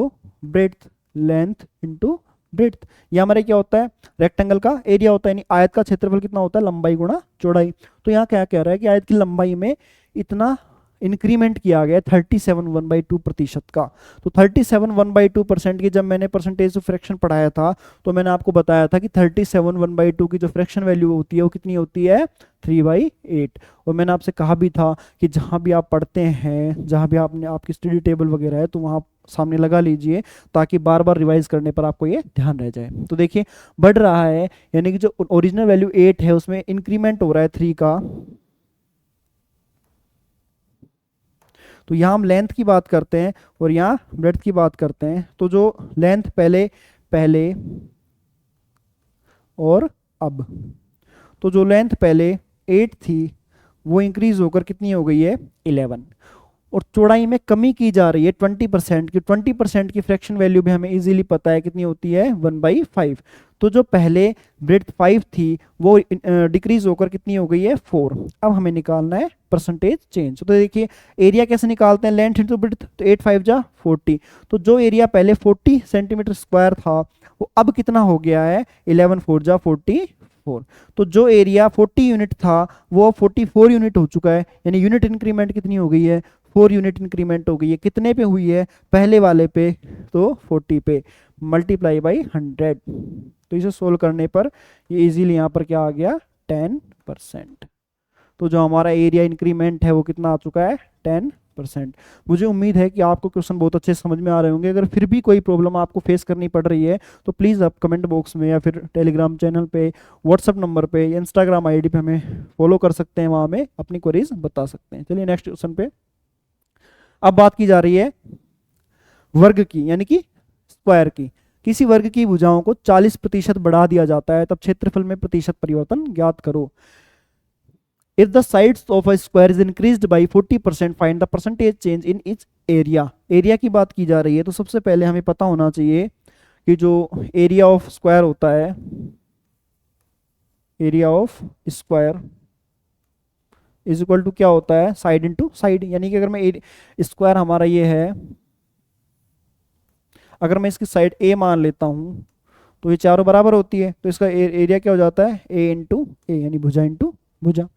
breadth, length into breadth। ये हमारे क्या होता है, रेक्टेंगल का एरिया होता है, यानी आयत का क्षेत्रफल कितना होता है, लंबाई गुणा चौड़ाई। तो यहाँ क्या कह रहा है कि आयत की लंबाई में इतना इंक्रीमेंट किया गया 37 1/2% का। तो 37 1/2% की जब मैंने परसेंटेज ऑफ फ्रैक्शन पढ़ाया था तो मैंने आपको बताया था कि 37 1/2 की जो फ्रैक्शन वैल्यू होती है वो कितनी होती है 3/8। और मैंने आपसे कहा भी था कि जहाँ भी आप पढ़ते हैं, जहाँ भी आपने आपकी स्टडी टेबल वगैरह है तो वहाँ सामने लगा लीजिए ताकि बार बार रिवाइज करने पर आपको ये ध्यान रह जाए। तो देखिए बढ़ रहा है, यानी कि जो ओरिजिनल वैल्यू 8 है उसमें इंक्रीमेंट हो रहा है 3 का। तो यहाँ हम लेंथ की बात करते हैं और यहाँ ब्रेड्थ की बात करते हैं। तो जो लेंथ पहले और अब, तो जो लेंथ पहले 8 थी वो इंक्रीज होकर कितनी हो गई है 11, और चौड़ाई में कमी की जा रही है 20% की। 20% की फ्रैक्शन वैल्यू भी हमें इजीली पता है कितनी होती है 1/5। तो जो पहले ब्रेड्थ 5 थी वो डिक्रीज होकर कितनी हो गई है 4। अब हमें निकालना है परसेंटेज चेंज। तो देखिए एरिया कैसे निकालते हैं, लेंथ इंटू ब्रेड्थ, तो 8 5 जा 40। तो जो एरिया पहले 40 सेंटीमीटर स्क्वायर था वो अब कितना हो गया है 11 4 जा 44। तो जो एरिया 40 यूनिट था वो 44 यूनिट हो चुका है, यानी यूनिट इंक्रीमेंट कितनी हो गई है 4 यूनिट इंक्रीमेंट हो गई है। कितने पे हुई है, पहले वाले पे, तो 40 पे, मल्टीप्लाई बाई 100। तो इसे सोल्व करने पर ये इजीली यहाँ पर क्या आ गया 10%। तो जो हमारा एरिया इंक्रीमेंट है वो कितना आ चुका है 10%। मुझे उम्मीद है कि आपको क्वेश्चन बहुत अच्छे से समझ में आ रहे होंगे। अगर फिर भी कोई प्रॉब्लम आपको फेस करनी पड़ रही है तो प्लीज़ आप कमेंट बॉक्स में या फिर टेलीग्राम चैनल पे, व्हाट्सअप नंबर पे या इंस्टाग्राम आईडी पे हमें फॉलो कर सकते हैं, वहाँ में अपनी क्वेरीज बता सकते हैं। चलिए नेक्स्ट क्वेश्चन पे। अब बात की जा रही है वर्ग की, यानी कि स्क्वायर की। किसी वर्ग की भुजाओं को 40% बढ़ा दिया जाता है तब क्षेत्रफल में प्रतिशत परिवर्तन ज्ञात करो। If the sides of a square is increased by 40%, find the percentage change in its area। Area की बात की जा रही है तो सबसे पहले हमें पता होना चाहिए कि जो एरिया ऑफ स्क्वायर होता है, area of square is equal to क्या होता है साइड इंटू साइड। यानी कि अगर मैं स्क्वायर हमारा ये है, अगर मैं इसकी साइड ए मान लेता हूं तो ये चारों बराबर होती है, तो इसका एरिया क्या हो जाता है ए इंटू ए, यानी भुजा इंटू भुजा।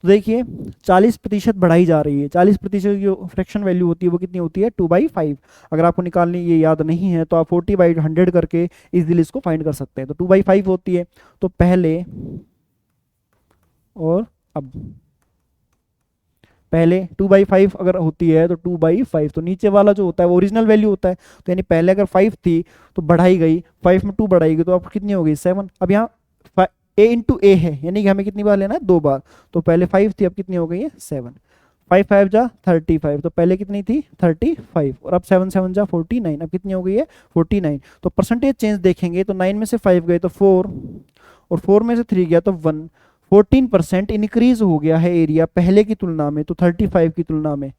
तो देखिए 40% बढ़ाई जा रही है, 40% की जो फ्रैक्शन वैल्यू होती है वो कितनी होती है 2/5। अगर आपको निकालनी ये याद नहीं है तो आप 40/100 करके इजीली इसको फाइंड कर सकते हैं। तो 2/5 होती है, तो पहले और अब, पहले 2/5 अगर होती है तो 2/5, तो नीचे वाला जो होता है वो ओरिजिनल वैल्यू होता है। तो यानी पहले अगर 5 थी तो बढ़ाई गई, 5 में 2 बढ़ाई गई तो अब कितनी हो गई 7। अब यहाँ ए इंटू ए है, यानी कि हमें कितनी बार लेना है 2 बार। तो पहले 5 थी, अब कितनी हो गई है 7। 5 5 जा 35, तो पहले कितनी थी 35, और अब 7 7 जा 49, अब कितनी हो गई है 49। तो परसेंटेज चेंज देखेंगे तो 9 में से 5 गए तो 4, और 4 में से 3 गया तो 1। 14% इंक्रीज हो गया है एरिया पहले की तुलना में, तो 35 की तुलना में,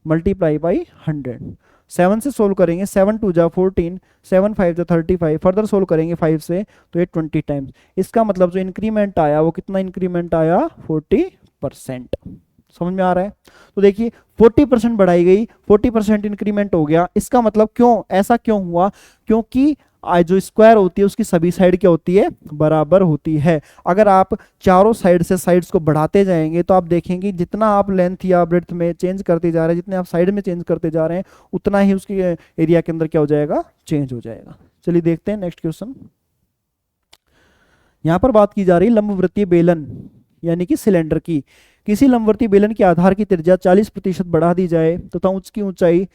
मल्टीप्लाई बाई 100। 7 से सोल्व करेंगे, 7 2 जा 14, 7 5 जा 35, फर्दर सोल्व करेंगे 5 से तो ये 20 टाइम्स। इसका मतलब जो इंक्रीमेंट आया वो कितना इंक्रीमेंट आया 40%। समझ में आ रहा है? तो देखिए 40% बढ़ाई गई, 40% इंक्रीमेंट हो गया। इसका मतलब क्यों ऐसा क्यों हुआ? क्योंकि जो स्क्वायर होती है उसकी सभी साइड क्या होती है बराबर होती है। अगर आप चारों साइड से साइड्स को बढ़ाते जाएंगे तो आप देखेंगे जितना आप लेंथ या ब्रेड्थ में चेंज करते जा रहे हैं, जितने आप साइड में चेंज करते जा रहे हैं, उतना ही उसके एरिया के अंदर क्या हो जाएगा चेंज हो जाएगा। चलिए देखते हैं नेक्स्ट क्वेश्चन। यहां पर बात की जा रही है लंबवृत्तीय बेलन यानी कि सिलेंडर की। किसी लंबवृत्तीय बेलन के आधार की त्रिज्या 40% बढ़ा दी जाए तथा उसकी ऊंचाई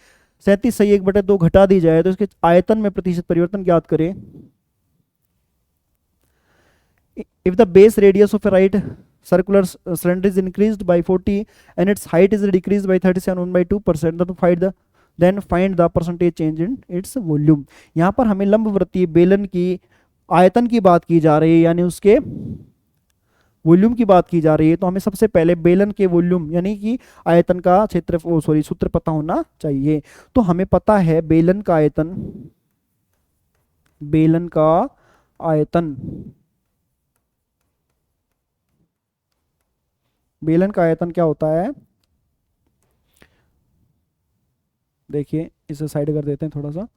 37/2 घटा दी जाए तो इसके आयतन में प्रतिशत परिवर्तन ज्ञात करें। If the base radius of a right circular cylinder is increased by 40 and its height is decreased by 37/2%, then find the percentage change in its volume। यहाँ पर हमें लंबवृत्तीय बेलन की आयतन की बात की जा रही है, यानी उसके वॉल्यूम की बात की जा रही है। तो हमें सबसे पहले बेलन के वॉल्यूम यानी कि आयतन का सूत्र पता होना चाहिए। तो हमें पता है बेलन का आयतन, बेलन का आयतन, बेलन का आयतन क्या होता है? देखिए इसे साइड कर देते हैं थोड़ा सा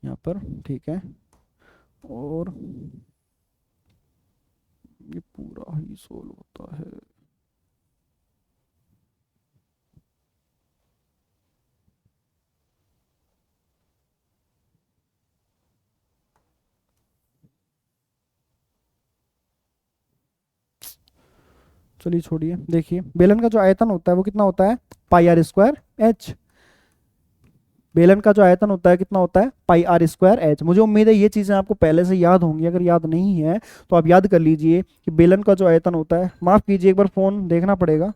यहाँ पर, ठीक है, और ये पूरा ही सोल्व होता है। चलिए छोड़िए, देखिए बेलन का जो आयतन होता है वो कितना होता है πr²h। बेलन का जो आयतन होता है कितना होता है πr²h। मुझे उम्मीद है ये चीजें आपको पहले से याद होंगी, अगर याद नहीं है तो आप याद कर लीजिए कि बेलन का जो आयतन होता है, माफ कीजिए एक बार फोन देखना पड़ेगा।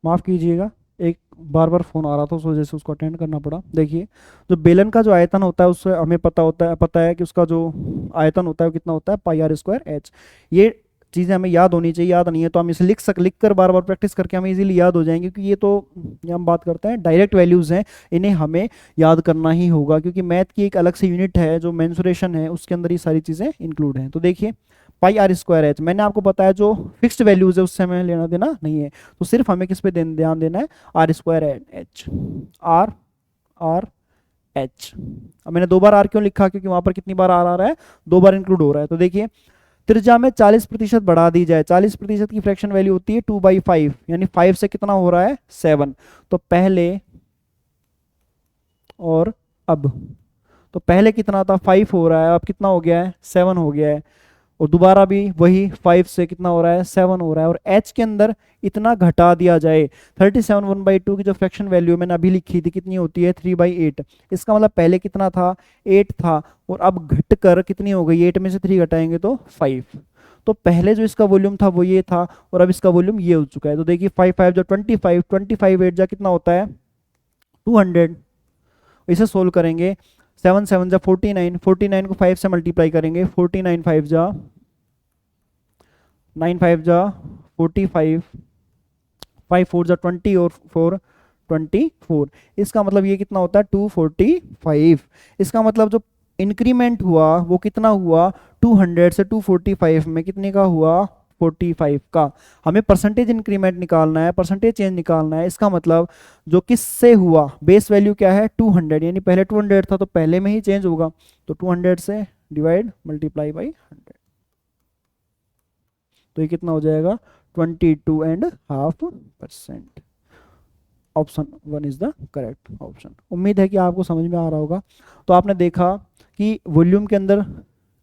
माफ कीजिएगा, एक बार बार फोन आ रहा था उस वजह से उसको अटेंड करना पड़ा। देखिए जो बेलन का जो आयतन होता है उससे हमें पता है कि उसका जो आयतन होता है वो कितना होता है πr²h। ये चीज़ें हमें याद होनी चाहिए, याद नहीं है तो हम इसे लिख कर बार बार प्रैक्टिस करके हमें इजीली याद हो जाएंगे, क्योंकि ये तो ये हम बात करते हैं डायरेक्ट वैल्यूज़ हैं, इन्हें हमें याद करना ही होगा, क्योंकि मैथ की एक अलग से यूनिट है जो मेंसुरेशन है, उसके अंदर ये सारी चीज़ें इंक्लूड हैं। तो देखिए πr²h मैंने आपको बताया जो फिक्स्ड वैल्यूज है उससे हमें लेना देना नहीं है, तो सिर्फ हमें किस पे ध्यान देना है r²h, आर आर एच। अब मैंने 2 बार आर क्यों लिखा? क्योंकि वहां पर कितनी बार आर आ रहा है 2 बार इंक्लूड हो रहा है। तो देखिए त्रिज्या में 40% बढ़ा दी जाए, 40% की फ्रैक्शन वैल्यू होती है 2/5, यानी 5 से कितना हो रहा है 7। तो पहले और अब, तो पहले कितना था 5 हो रहा है, अब कितना हो गया है 7 हो गया है, और दोबारा भी वही 5 से कितना हो रहा है 7 हो रहा है, और h के अंदर इतना घटा दिया जाए। 37 1/2 की जो फ्रैक्शन वैल्यू मैंने अभी लिखी थी कितनी होती है 3/8। इसका मतलब पहले कितना था 8 था, और अब घट कर कितनी हो गई, 8 में से 3 घटाएंगे तो 5। तो पहले जो इसका वॉल्यूम था वो ये था और अब इसका वॉल्यूम ये हो चुका है। तो देखिए 5 5 जो 25, 25 8 जा कितना होता है 200। इसे सोल्व करेंगे 7 7 जा 49, 49 को 5 से मल्टीप्लाई करेंगे 49 5 जा 9 5 जा 45, 5 4 जा 20 और 4 24। इसका मतलब ये कितना होता है 245। इसका मतलब जो इंक्रीमेंट हुआ वो कितना हुआ 200 से 245 में कितने का हुआ 45 का। हमें परसेंटेज इंक्रीमेंट निकालना है, परसेंटेज चेंज निकालना है। इसका मतलब जो किससे हुआ बेस वैल्यू क्या है 200, यानी पहले 200 था तो पहले में ही चेंज होगा। तो 200 से डिवाइड मल्टीप्लाई बाई 100, तो ये कितना हो जाएगा 22.5%। Option 1 is the correct option. उम्मीद है कि आपको समझ में आ रहा होगा। तो आपने देखा कि वॉल्यूम के अंदर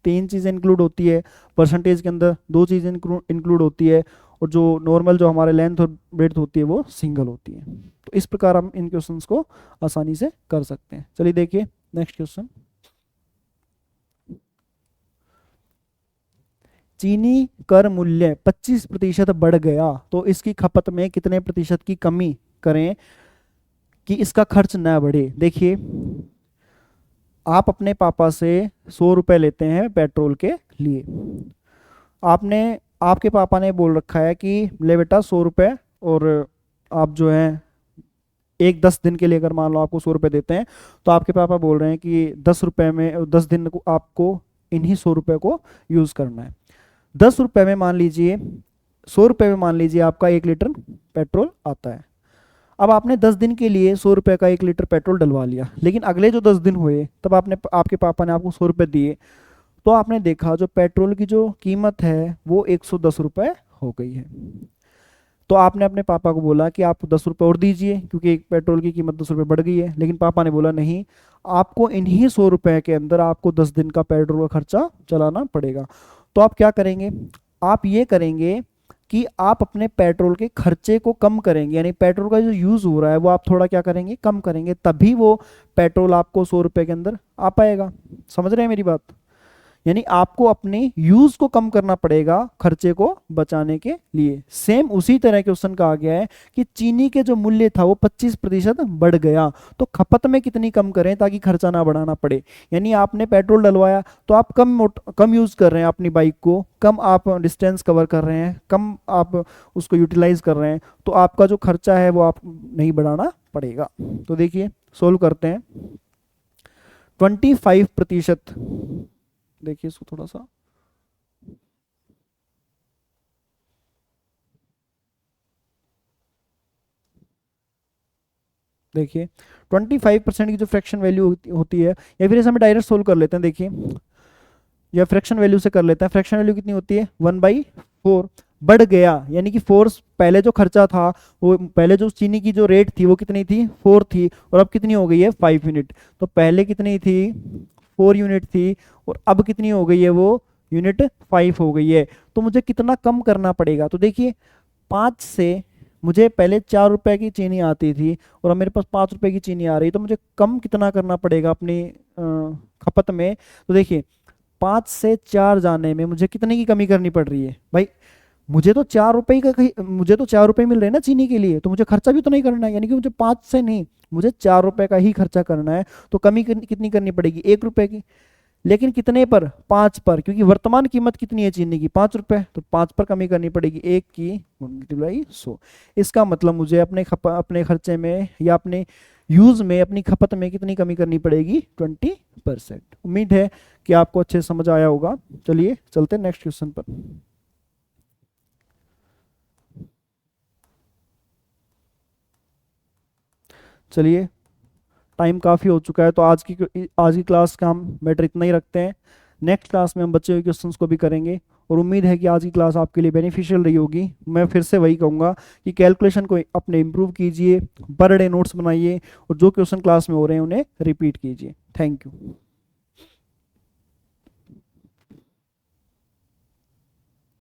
3 चीज़ें इंक्लूड होती है, परसेंटेज के अंदर 2 चीज़ें इंक्लूड होती है, और जो नॉर्मल जो हमारे लेंथ और ब्रेड्थ होती है वो सिंगल होती है। तो इस प्रकार हम इन क्वेश्चंस को आसानी से कर सकते हैं। चलिए देखिए नेक्स्ट क्वेश्चन। चीनी कर मूल्य 25% बढ़ गया तो इसकी खपत में कितने प्रतिशत की कमी करें कि इसका खर्च न बढ़े। देखिए आप अपने पापा से 100 रुपए लेते हैं पेट्रोल के लिए। आपके पापा ने बोल रखा है कि ले बेटा 100 रुपए, और आप जो है 10 दिन के लिए अगर मान लो आपको 100 रुपए देते हैं तो आपके पापा बोल रहे हैं कि 10 रुपए में 10 दिन को आपको इन्हीं 100 रुपए को यूज करना है। 10 रुपए में मान लीजिए 100 रुपए में मान लीजिए आपका 1 लीटर पेट्रोल आता है। अब आपने 10 दिन के लिए 100 रुपए का 1 लीटर पेट्रोल डलवा लिया, लेकिन अगले जो 10 दिन हुए तब आपके पापा ने आपको 100 रुपए दिए, तो आपने देखा जो पेट्रोल की जो कीमत है वो 110 रुपए हो गई है। तो आपने अपने पापा को बोला कि आप 10 रुपए और दीजिए क्योंकि एक पेट्रोल की कीमत 10 रुपए बढ़ गई है, लेकिन पापा ने बोला नहीं, आपको इन्हीं 100 रुपए के अंदर आपको 10 दिन का पेट्रोल का खर्चा चलाना पड़ेगा। तो आप क्या करेंगे, आप ये करेंगे कि आप अपने पेट्रोल के खर्चे को कम करेंगे, यानी पेट्रोल का जो यूज़ हो रहा है वो आप थोड़ा क्या करेंगे कम करेंगे, तभी वो पेट्रोल आपको 100 रुपए के अंदर आ पाएगा। समझ रहे हैं मेरी बात? यानी आपको अपने यूज को कम करना पड़ेगा खर्चे को बचाने के लिए। सेम उसी तरह क्वेश्चन का आ गया है कि चीनी के जो मूल्य था वो 25% बढ़ गया, तो खपत में कितनी कम करें ताकि खर्चा ना बढ़ाना पड़े। यानी आपने पेट्रोल डलवाया तो आप कम यूज कर रहे हैं अपनी बाइक को, कम आप डिस्टेंस कवर कर रहे हैं, कम आप उसको यूटिलाइज कर रहे हैं, तो आपका जो खर्चा है वो आप नहीं बढ़ाना पड़ेगा। तो देखिए सोल्व करते हैं। 25%, देखिए इसको थोड़ा सा, देखिए 25% की जो फ्रैक्शन वैल्यू होती है, या फिर इसे हमें डायरेक्ट सोल्व कर लेते हैं। देखिए या फ्रैक्शन वैल्यू से कर लेते हैं। फ्रैक्शन वैल्यू कितनी होती है 1/4। बढ़ गया यानी कि 4, पहले जो खर्चा था वो पहले जो चीनी की जो रेट थी वो कितनी थी 4 थी, और अब कितनी हो गई है 5 यूनिट। तो पहले कितनी थी 4 यूनिट थी, और अब कितनी हो गई है वो यूनिट 5 हो गई है। तो मुझे कितना कम करना पड़ेगा, तो देखिए 5 से मुझे पहले 4 रुपए की चीनी आती थी और अब मेरे पास 5 रुपए की चीनी आ रही है, तो मुझे कम कितना करना पड़ेगा अपनी खपत में। तो देखिए 5 से 4 जाने में मुझे कितने की कमी करनी पड़ रही है भाई, मुझे तो 4 रुपए का मुझे तो 4 रुपए मिल रहे हैं ना चीनी के लिए, तो मुझे खर्चा भी तो नहीं करना है, यानी कि मुझे 5 से नहीं, मुझे 4 रुपए का ही खर्चा करना है। तो कमी कितनी करनी पड़ेगी 1 रुपए की, लेकिन कितने पर 5 पर, क्योंकि वर्तमान कीमत कितनी है चीनी की 5 रुपए, तो 5 पर कमी करनी पड़ेगी 1 की मल्टीप्लाई 100। इसका मतलब मुझे अपने खर्चे में या अपने यूज में अपनी खपत में कितनी कमी करनी पड़ेगी 20%। उम्मीद है कि आपको अच्छे समझ आया होगा। चलिए चलते हैं नेक्स्ट क्वेश्चन पर। चलिए टाइम काफ़ी हो चुका है, तो आज की क्लास का हम मैटर इतना ही रखते हैं। नेक्स्ट क्लास में हम बच्चे हुए क्वेश्चंस को भी करेंगे, और उम्मीद है कि आज की क्लास आपके लिए बेनिफिशियल रही होगी। मैं फिर से वही कहूँगा कि कैलकुलेशन को अपने इम्प्रूव कीजिए, पर डे नोट्स बनाइए, और जो क्वेश्चन क्लास में हो रहे हैं उन्हें रिपीट कीजिए। Thank you.